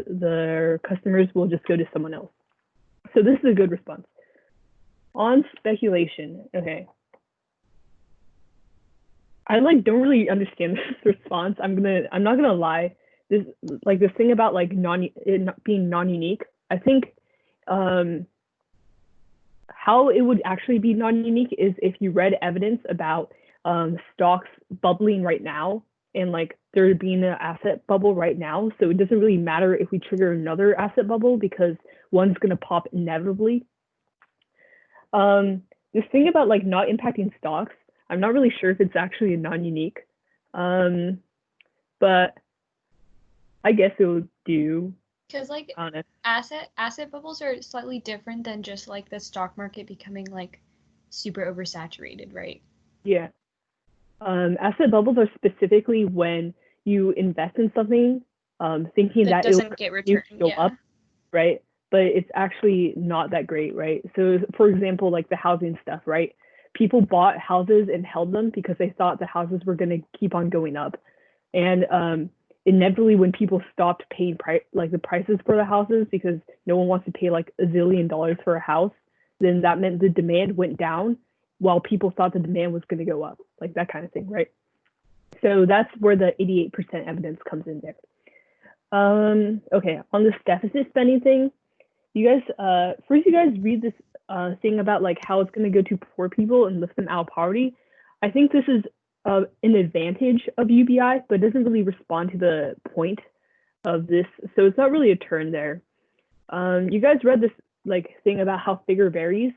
their customers will just go to someone else. So this is a good response. On speculation, okay. I don't really understand this response. I'm not gonna lie. This thing about it not being non-unique. I think how it would actually be non-unique is if you read evidence about stocks bubbling right now and there being an asset bubble right now. So it doesn't really matter if we trigger another asset bubble because one's gonna pop inevitably. This thing about not impacting stocks, I'm not really sure if it's actually a non-unique, but I guess it would do. Because asset bubbles are slightly different than just the stock market becoming super oversaturated, right? Yeah. Asset bubbles are specifically when you invest in something, thinking that it doesn't get returned, go up, right? But it's actually not that great, right? So, for example, the housing stuff, right? People bought houses and held them because they thought the houses were going to keep on going up, and inevitably, when people stopped paying the prices for the houses because no one wants to pay $1 zillion for a house, then that meant the demand went down while people thought the demand was going to go up, that kind of thing, right? So that's where the 88% evidence comes in there. Okay, on this deficit spending thing, you guys, first you guys read this thing about how it's going to go to poor people and lift them out of poverty. I think this is an advantage of UBI, but it doesn't really respond to the point of this. So it's not really a turn there. You guys read this thing about how figure varies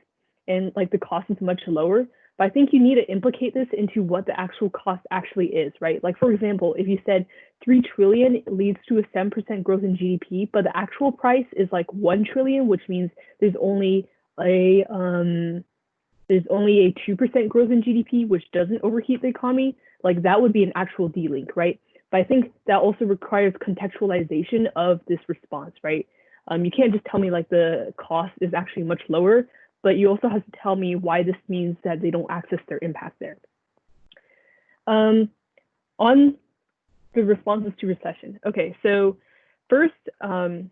and the cost is much lower, but I think you need to implicate this into what the actual cost actually is, right? For example, if you said 3 trillion leads to a 7% growth in GDP, but the actual price is 1 trillion, which means there's only a 2% growth in GDP, which doesn't overheat the economy, that would be an actual D-link, right? But I think that also requires contextualization of this response, right? You can't just tell me like the cost is actually much lower, but you also have to tell me why this means that they don't access their impact there. On the responses to recession. Okay, so first, the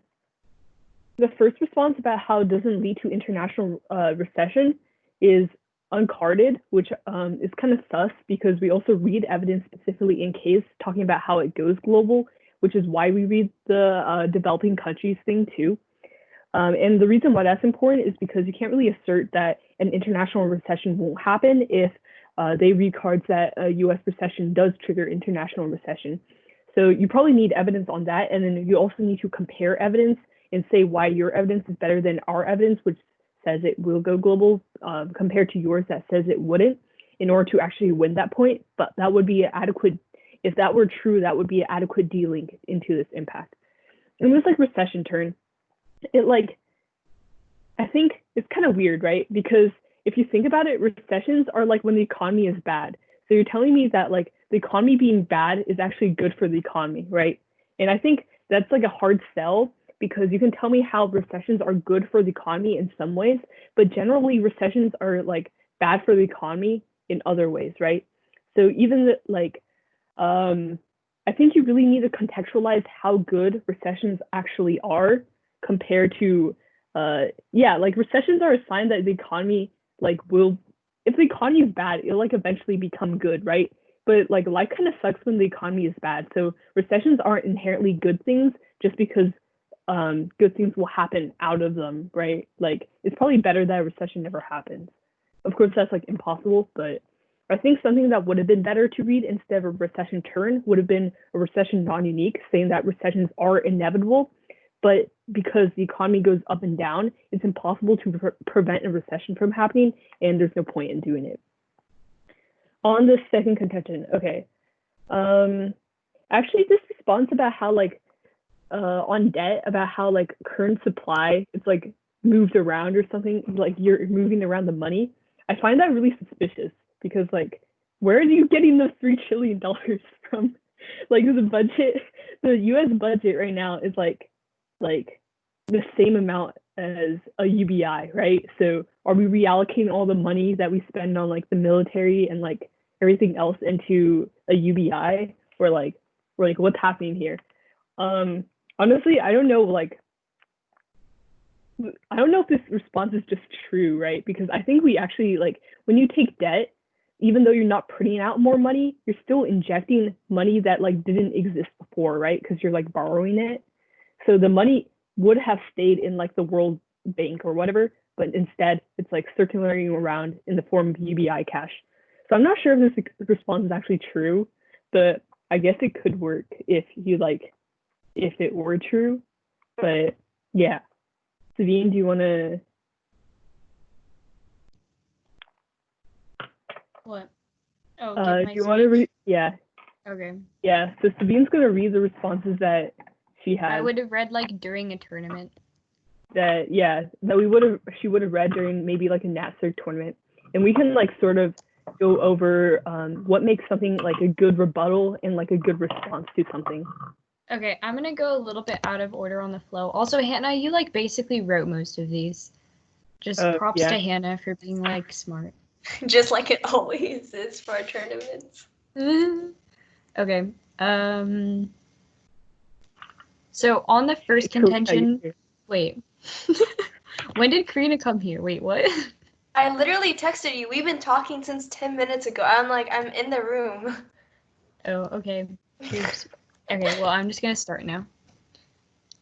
first response about how it doesn't lead to international recession is uncarded, which is kind of sus because we also read evidence specifically in case talking about how it goes global, which is why we read the developing countries thing too. And the reason why that's important is because you can't really assert that an international recession won't happen if they read cards that a US recession does trigger international recession. So you probably need evidence on that. And then you also need to compare evidence and say why your evidence is better than our evidence, which says it will go global compared to yours that says it wouldn't, in order to actually win that point. But that would be adequate. If that were true, that would be adequate de-link into this impact. And this like recession turn, it like, I think it's kind of weird, right? Because if you think about it, recessions are like when the economy is bad. So you're telling me that like the economy being bad is actually good for the economy, right? And I think that's like a hard sell because you can tell me how recessions are good for the economy in some ways, but generally recessions are like bad for the economy in other ways, right? So even like, I think you really need to contextualize how good recessions actually are compared to, like recessions are a sign that the economy like will, if the economy is bad, it'll like eventually become good, right? But like life kind of sucks when the economy is bad. So recessions aren't inherently good things just because good things will happen out of them, right? Like it's probably better that a recession never happens. Of course, that's like impossible, but I think something that would have been better to read instead of a recession turn would have been a recession non-unique, saying that recessions are inevitable, but because the economy goes up and down, it's impossible to prevent a recession from happening, and there's no point in doing it. On the second contention, okay. Actually, this response about how like on debt, about how like current supply, it's like moved around or something, like you're moving around the money. I find that really suspicious because like, where are you getting those $3 trillion from? Like the budget, the US budget right now is like the same amount as a UBI, right? So are we reallocating all the money that we spend on like the military and like everything else into a UBI or like what's happening here? Honestly, I don't know if this response is just true, right? Because I think we actually like when you take debt, even though you're not putting out more money, you're still injecting money that like didn't exist before, right? Because you're like borrowing it. So the money would have stayed in like the World Bank or whatever, but instead it's like circulating around in the form of UBI cash. So I'm not sure if this response is actually true, but I guess it could work if it were true. But yeah. Sabine, do you want to? What? Oh, do you want to read? Yeah. Okay. Yeah. So Sabine's gonna read the responses that she has. I would have read like during a tournament. She would have read during maybe like a NatCert tournament, and we can like sort of go over what makes something like a good rebuttal and like a good response to something. Okay, I'm gonna go a little bit out of order on the flow. Also, Hannah, you like basically wrote most of these. Just props to Hannah for being like smart. Just like it always is for our tournaments. Okay. So on the first contention, wait. When did Karina come here? Wait, what? I literally texted you. We've been talking since 10 minutes ago. I'm in the room. Oh, okay. Oops. Okay, well, I'm just going to start now.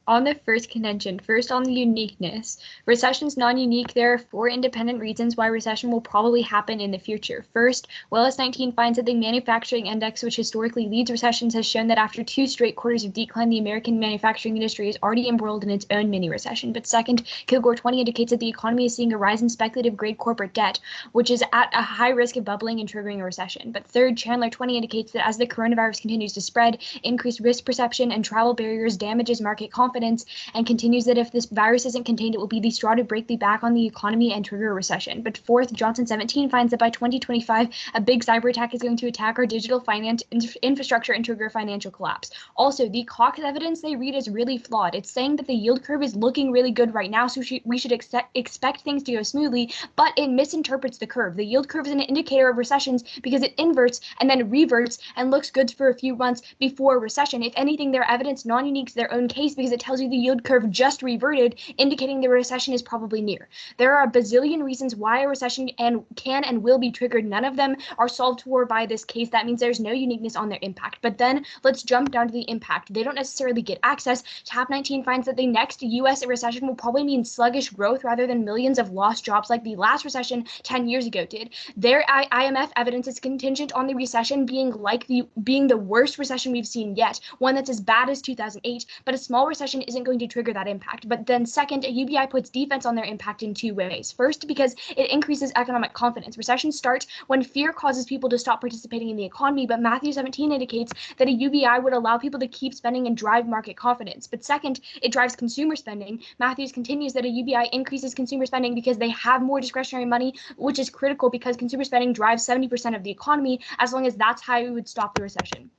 On the first contention, first on the uniqueness. Recession's non-unique. There are 4 independent reasons why recession will probably happen in the future. First, Willis 19 finds that the manufacturing index, which historically leads recessions, has shown that after 2 straight quarters of decline, the American manufacturing industry is already embroiled in its own mini-recession. But second, Kilgore 20 indicates that the economy is seeing a rise in speculative-grade corporate debt, which is at a high risk of bubbling and triggering a recession. But third, Chandler 20 indicates that as the coronavirus continues to spread, increased risk perception and travel barriers damages market confidence confidence, and continues that if this virus isn't contained, it will be the straw to break the back on the economy and trigger a recession. But fourth, Johnson 17 finds that by 2025, a big cyber attack is going to attack our digital finance infrastructure and trigger financial collapse. Also, the Cox evidence they read is really flawed. It's saying that the yield curve is looking really good right now, so we should expect things to go smoothly, but it misinterprets the curve. The yield curve is an indicator of recessions because it inverts and then reverts and looks good for a few months before recession. If anything, their evidence non-unique to their own case because it tells you the yield curve just reverted, indicating the recession is probably near. There are a bazillion reasons why a recession can and will be triggered. None of them are solved for by this case. That means there's no uniqueness on their impact. But then let's jump down to the impact. They don't necessarily get access. TAP 19 finds that the next U.S. recession will probably mean sluggish growth rather than millions of lost jobs like the last recession 10 years ago did. Their IMF evidence is contingent on the recession being the worst recession we've seen yet, one that's as bad as 2008, but a small recession isn't going to trigger that impact. But then second, UBI puts defense on their impact in two ways. First, because it increases economic confidence. Recessions start when fear causes people to stop participating in the economy, but Matthew 17 indicates that a UBI would allow people to keep spending and drive market confidence. But second, it drives consumer spending. Matthews continues that a UBI increases consumer spending because they have more discretionary money, which is critical because consumer spending drives 70% of the economy, as long as that's how we would stop the recession.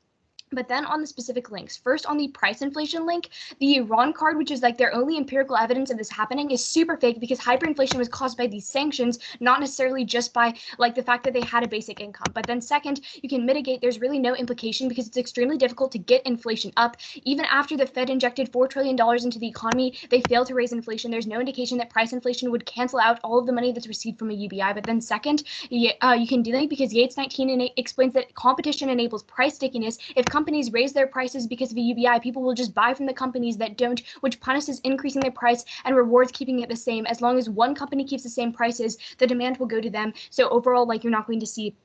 But then on the specific links, first on the price inflation link, the Iran card, which is like their only empirical evidence of this happening, is super fake because hyperinflation was caused by these sanctions, not necessarily just by like the fact that they had a basic income. But then second, you can mitigate. There's really no implication because it's extremely difficult to get inflation up. Even after the Fed injected $4 trillion into the economy, they failed to raise inflation. There's no indication that price inflation would cancel out all of the money that's received from a UBI. But then second, you can delay because Yates 19 explains that competition enables price stickiness. If companies raise their prices because of a UBI, people will just buy from the companies that don't, which punishes increasing their price and rewards keeping it the same. As long as one company keeps the same prices, the demand will go to them. So overall, like, you're not going to see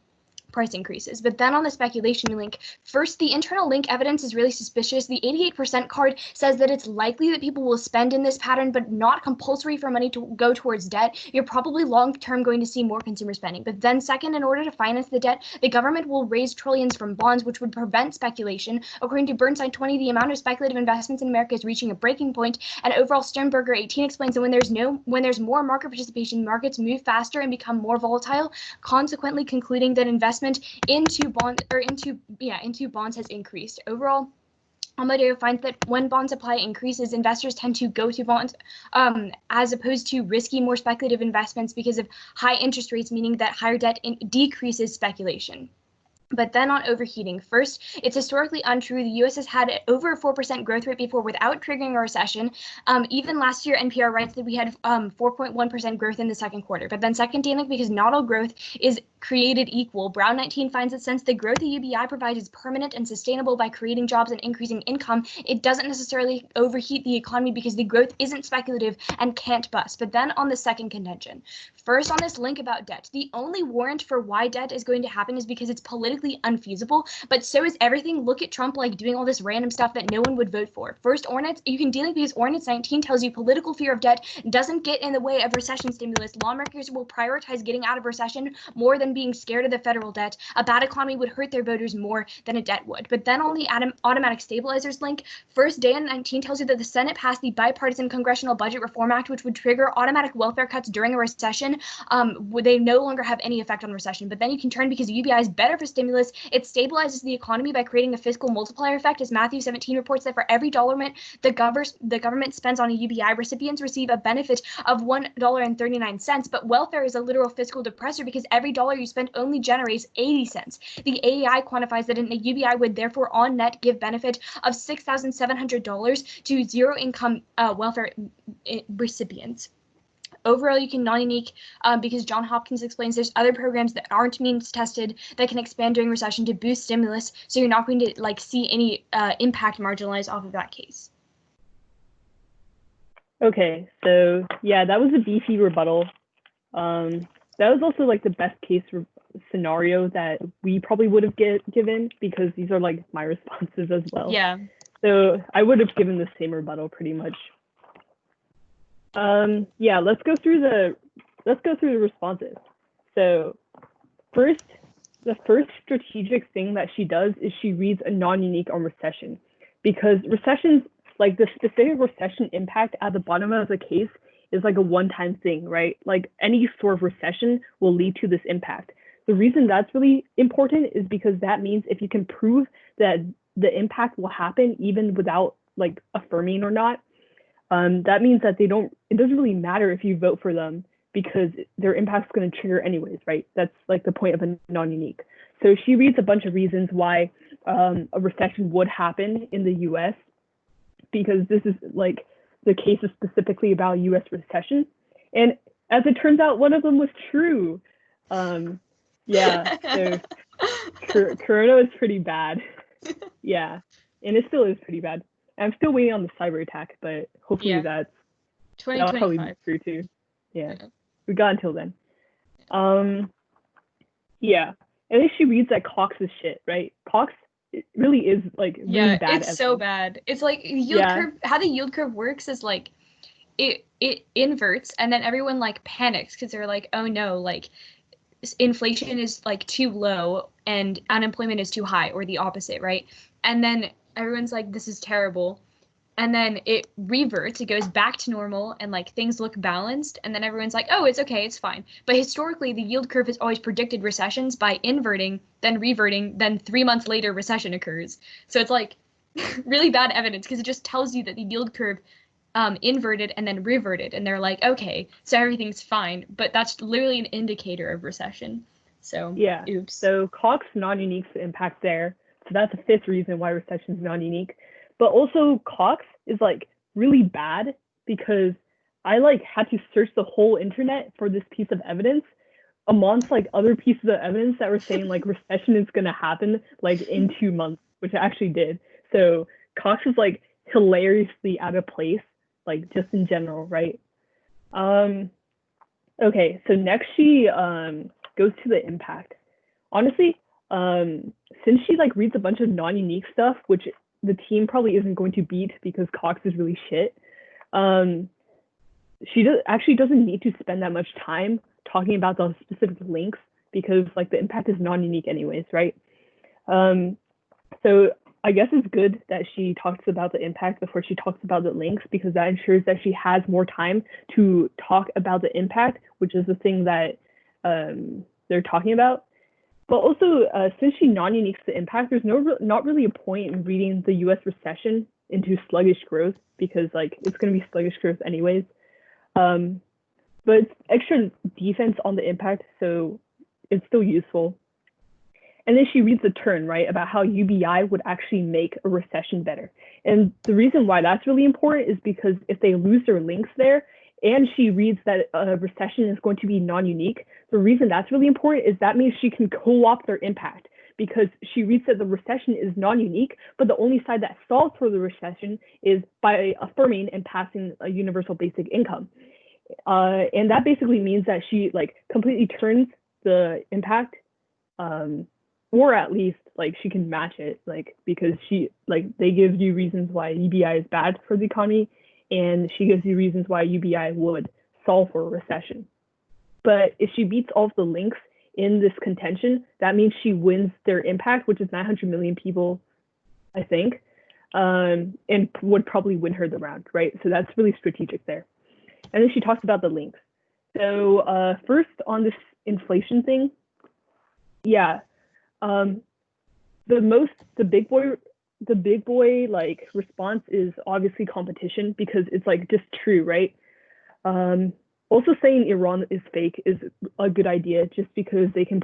price increases. But then on the speculation link, first, the internal link evidence is really suspicious. The 88% card says that it's likely that people will spend in this pattern, but not compulsory for money to go towards debt. You're probably long-term going to see more consumer spending. But then second, in order to finance the debt, the government will raise trillions from bonds, which would prevent speculation. According to Burnside 20, the amount of speculative investments in America is reaching a breaking point, and overall Sternberger 18 explains that when there's more market participation, markets move faster and become more volatile, consequently concluding that investment into bonds has increased. Overall, Amadeo finds that when bond supply increases, investors tend to go to bonds as opposed to risky, more speculative investments because of high interest rates, meaning that higher debt decreases speculation. But then on overheating, first, it's historically untrue. The U.S. has had over a 4% growth rate before without triggering a recession. Even last year, NPR writes that we had 4.1% growth in the second quarter. But then second, because not all growth is created equal, Brown 19 finds that since the growth the UBI provides is permanent and sustainable by creating jobs and increasing income, it doesn't necessarily overheat the economy because the growth isn't speculative and can't bust. But then on the second contention, first on this link about debt, the only warrant for why debt is going to happen is because it's politically unfeasible, but so is everything. Look at Trump like doing all this random stuff that no one would vote for. First, you can deal because Ordinance 19 tells you political fear of debt doesn't get in the way of recession stimulus. Lawmakers will prioritize getting out of recession more than being scared of the federal debt. A bad economy would hurt their voters more than a debt would. But then on the automatic stabilizers link, first, Dan 19 tells you that the Senate passed the Bipartisan Congressional Budget Reform Act, which would trigger automatic welfare cuts during a recession. They no longer have any effect on recession. But then you can turn because UBI is better for stimulus. It stabilizes the economy by creating a fiscal multiplier effect, as Matthew 17 reports that for every dollar the government spends on a UBI, recipients receive a benefit of $1.39. But welfare is a literal fiscal depressor because every dollar you spend only generates 80 cents. The AEI quantifies that a UBI would therefore on net give benefit of $6,700 to zero-income welfare recipients. Overall, you can non-unique because John Hopkins explains there's other programs that aren't means tested that can expand during recession to boost stimulus, so you're not going to see any impact marginalized off of that case. Okay, so yeah, that was a beefy rebuttal. That was also like the best case scenario that we probably would have given because these are like my responses as well. Yeah. So I would have given the same rebuttal pretty much. Yeah, let's go through the responses. So the first strategic thing that she does is she reads a non-unique on recession, because recessions like the specific recession impact at the bottom of the case is like a one-time thing, right? Like any sort of recession will lead to this impact. The reason that's really important is because that means if you can prove that the impact will happen even without like affirming or not, that means that it doesn't really matter if you vote for them because their impact's going to trigger anyways, right? That's like the point of a non-unique. So she reads a bunch of reasons why a recession would happen in the US, because this is like the case is specifically about US recession. And as it turns out, one of them was true. Yeah, so Corona was pretty bad. Yeah, and it still is pretty bad. I'm still waiting on the cyber attack, but hopefully Yeah. that'll probably be 2025. true too. Yeah, Yeah. we got until then. Yeah, and then she reads that Cox is shit, right? Cox really is like really Yeah, bad. it's so bad. It's like yield curve. How the yield curve works is like it inverts, and then everyone like panics because they're like, oh no, like inflation is like too low and unemployment is too high, or the opposite, right? And then everyone's like, this is terrible. And then it reverts, it goes back to normal, and like things look balanced, and then everyone's like, oh, it's okay, it's fine. But historically, the yield curve has always predicted recessions by inverting, then reverting, then 3 months later recession occurs. So it's like really bad evidence because it just tells you that the yield curve inverted and then reverted, and they're like, okay, so everything's fine, but that's literally an indicator of recession. So yeah, oops. So Cox non-unique's impact there. So that's a fifth reason why recession is non-unique. But also Cox is like really bad because I like had to search the whole internet for this piece of evidence amongst like other pieces of evidence that were saying like recession is gonna happen like in 2 months, which it actually did. So Cox is like hilariously out of place, like just in general, right? Okay, so next she goes to the impact. Honestly, since she like reads a bunch of non-unique stuff, which the team probably isn't going to beat because Cox is really shit, she doesn't need to spend that much time talking about those specific links because like the impact is non-unique anyways, right? So I guess it's good that she talks about the impact before she talks about the links, because that ensures that she has more time to talk about the impact, which is the thing that they're talking about. But also, since she non-uniques the impact, there's not really a point in reading the U.S. recession into sluggish growth because like it's going to be sluggish growth anyways. But it's extra defense on the impact, so it's still useful. And then she reads the turn, right, about how UBI would actually make a recession better. And the reason why that's really important is because if they lose their links there, and she reads that a recession is going to be non-unique, the reason that's really important is that means she can co-opt their impact, because she reads that the recession is non-unique, but the only side that solves for the recession is by affirming and passing a universal basic income. And that basically means that she like completely turns the impact, or at least like she can match it, like because she like they give you reasons why UBI is bad for the economy, and she gives you reasons why UBI would solve for a recession. But if she beats all of the links in this contention, that means she wins their impact, which is 900 million people, I think, and would probably win her the round, right? So that's really strategic there. And then she talks about the links. So first on this inflation thing, yeah, the big boy like response is obviously competition, because it's like just true, right? Also saying Iran is fake is a good idea, just because they can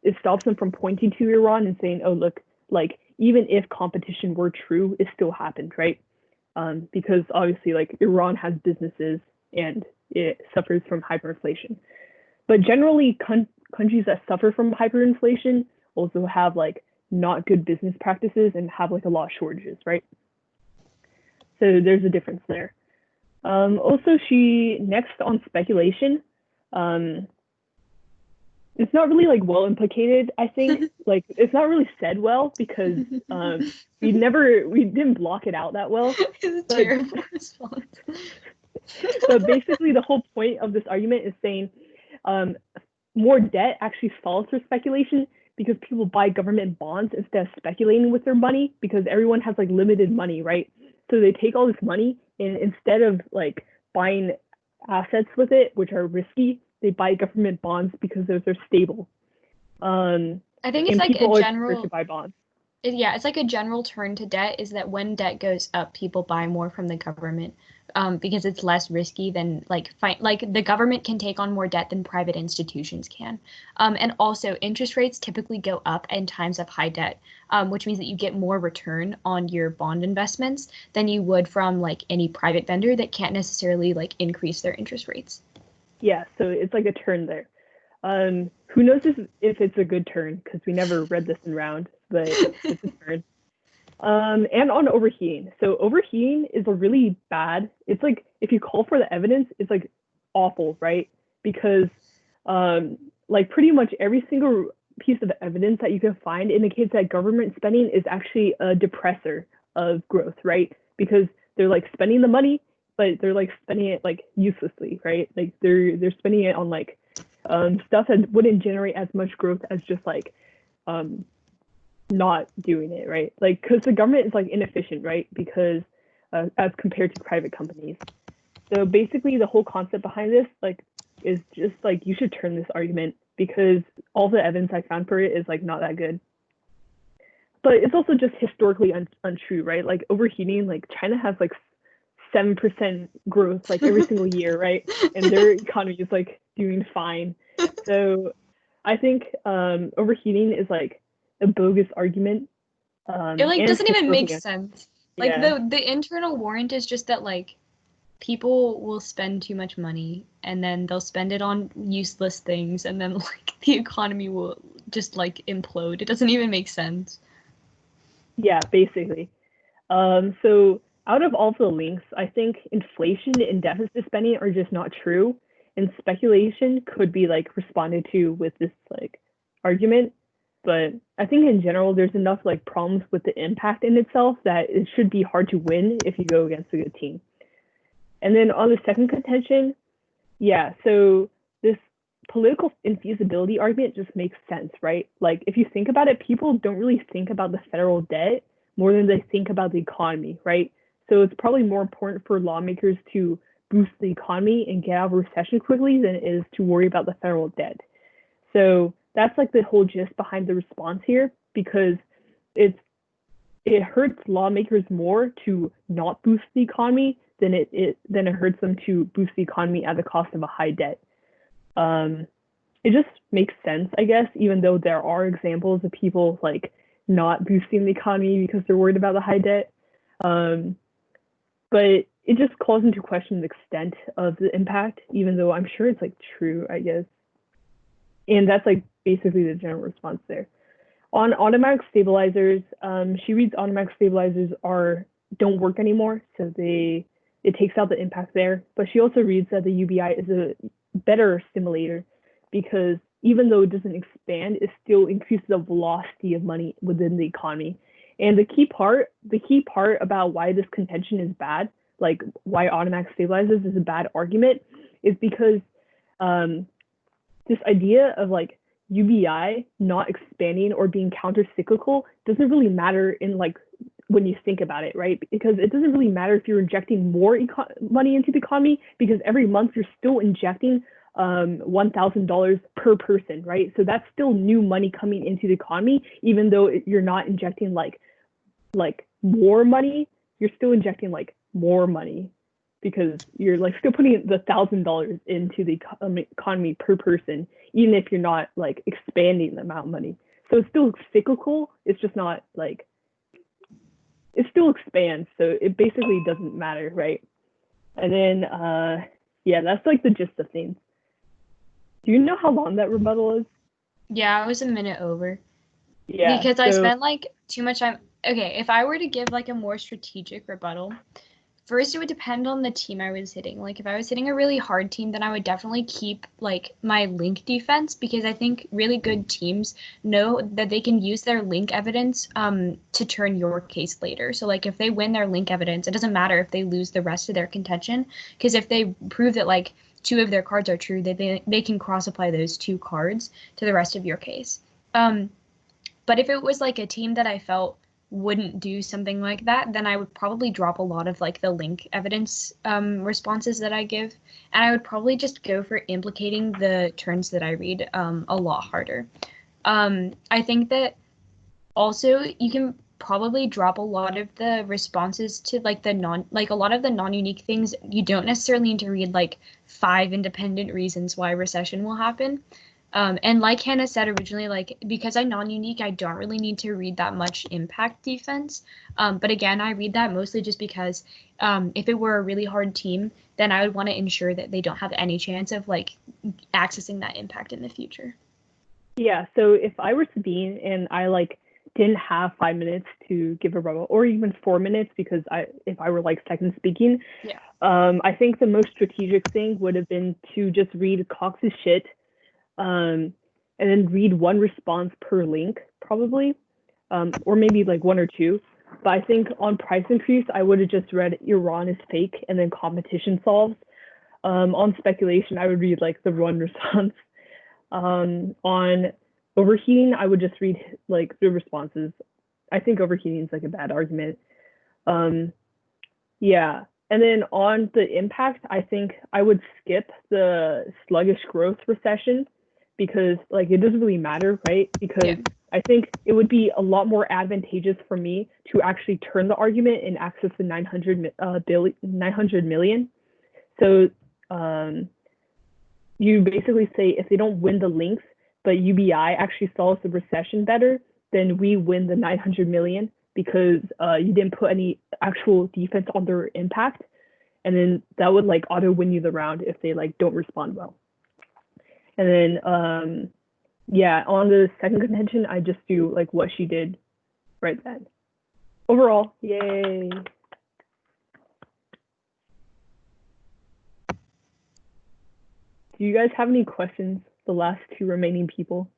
it stops them from pointing to Iran and saying, oh look, like even if competition were true, it still happened, right? Because obviously like Iran has businesses and it suffers from hyperinflation. But generally countries that suffer from hyperinflation also have like not good business practices and have like a lot of shortages, right? So there's a difference there. Also, she next on speculation, it's not really like well implicated, I think. Like it's not really said well because we didn't block it out that well. It's a terrible response. But basically the whole point of this argument is saying more debt actually solves for speculation, because people buy government bonds instead of speculating with their money, because everyone has like limited money, right? So they take all this money and instead of like buying assets with it, which are risky, they buy government bonds because those are stable. I think it's And like people a always prefer general. to buy bonds. Yeah, it's like a general turn to debt is that when debt goes up, people buy more from the government because it's less risky than like the government can take on more debt than private institutions can. And also interest rates typically go up in times of high debt, which means that you get more return on your bond investments than you would from like any private vendor that can't necessarily like increase their interest rates. Yeah, so it's like a turn there. Who knows if it's a good turn because we never read this in round, but it's a turn. And on overheating. So overheating is a really bad. It's like if you call for the evidence, it's like awful, right? Because like pretty much every single piece of evidence that you can find indicates that government spending is actually a depressor of growth, right? Because they're like spending the money, but they're like spending it like uselessly, right? Like they're spending it on like stuff that wouldn't generate as much growth as just like not doing it, right? Like because the government is like inefficient, right? Because as compared to private companies. So basically the whole concept behind this like is just like you should turn this argument because all the evidence I found for it is like not that good. But it's also just historically untrue, right? Like overheating, like China has like 7% growth like every single year, right? And their economy is like doing fine. So I think overheating is like a bogus argument. It like doesn't even make sense. Like Yeah. the internal warrant is just that like people will spend too much money and then they'll spend it on useless things and then like the economy will just like implode. It doesn't even make sense. Yeah, basically. So out of all the links, I think inflation and deficit spending are just not true, and speculation could be like responded to with this like argument. But I think in general, there's enough like problems with the impact in itself that it should be hard to win if you go against a good team. And then on the second contention, yeah, so this political infeasibility argument just makes sense, right? Like if you think about it, people don't really think about the federal debt more than they think about the economy, right? So it's probably more important for lawmakers to boost the economy and get out of a recession quickly than it is to worry about the federal debt. So that's like the whole gist behind the response here, because it hurts lawmakers more to not boost the economy than it hurts them to boost the economy at the cost of a high debt. It just makes sense, I guess, even though there are examples of people like not boosting the economy because they're worried about the high debt. But it just calls into question the extent of the impact, even though I'm sure it's like true, I guess. And that's like basically the general response there. On automatic stabilizers, she reads automatic stabilizers don't work anymore, so it takes out the impact there. But she also reads that the UBI is a better stimulator because even though it doesn't expand, it still increases the velocity of money within the economy. And the key part about why this contention is bad, like why automatic stabilizers is a bad argument, is because this idea of like UBI not expanding or being counter-cyclical doesn't really matter in like when you think about it, right? Because it doesn't really matter if you're injecting more money into the economy, because every month you're still injecting $1,000 per person, right? So that's still new money coming into the economy, even though you're not injecting like more money, you're still injecting like more money because you're like still putting the $1,000 into the economy per person, even if you're not like expanding the amount of money. So it's still cyclical. It's just not like it still expands. So it basically doesn't matter, right? And then yeah, that's like the gist of things. Do you know how long that rebuttal is? Yeah, I was a minute over. Yeah. Because I spent like too much time. Okay, if I were to give like a more strategic rebuttal, first it would depend on the team I was hitting. Like if I was hitting a really hard team, then I would definitely keep like my link defense, because I think really good teams know that they can use their link evidence to turn your case later. So like if they win their link evidence, it doesn't matter if they lose the rest of their contention, because if they prove that like 2 of their cards are true, they can cross apply those 2 cards to the rest of your case. But if it was like a team that I felt wouldn't do something like that, then I would probably drop a lot of like the link evidence responses that I give, and I would probably just go for implicating the turns that I read a lot harder. I think that also you can probably drop a lot of the responses to like a lot of the non-unique things. You don't necessarily need to read like 5 independent reasons why recession will happen. And like Hannah said originally, like because I'm non-unique, I don't really need to read that much impact defense. But again, I read that mostly just because if it were a really hard team, then I would want to ensure that they don't have any chance of like accessing that impact in the future. Yeah, so if I were Sabine and I like didn't have 5 minutes to give a rebuttal, or even 4 minutes, because if I were like second speaking, yeah, I think the most strategic thing would have been to just read Cox's shit, and then read one response per link, probably, or maybe like 1 or 2. But I think on price increase, I would have just read Iran is fake and then competition solves. On speculation, I would read like the one response. On overheating, I would just read like the responses. I think overheating is like a bad argument. Yeah. And then on the impact, I think I would skip the sluggish growth recession because like it doesn't really matter, right? Because yeah. I think it would be a lot more advantageous for me to actually turn the argument and access the 900 million. So you basically say if they don't win the links, but UBI actually solves the recession better, then we win the 900 million because you didn't put any actual defense on their impact. And then that would like auto win you the round if they like don't respond well. And then yeah, on the second contention, I just do like what she did right then. Overall, yay. Do you guys have any questions? The last 2 remaining people.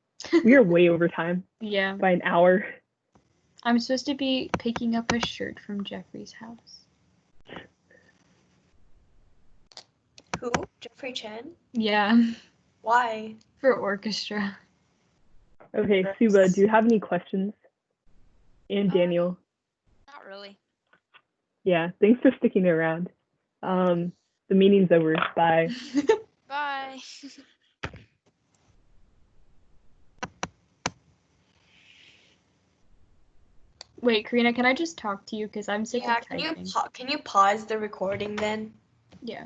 We are way over time. Yeah. By an hour. I'm supposed to be picking up a shirt from Jeffrey's house. Who? Jeffrey Chen? Yeah. Why? For orchestra. Okay, Suba, do you have any questions? And Daniel. Not really. Yeah, thanks for sticking around. The meeting's over. Bye. Bye. Wait, Karina, can I just talk to you? Because I'm sick Yeah, of typing. can you pause the recording then? Yeah.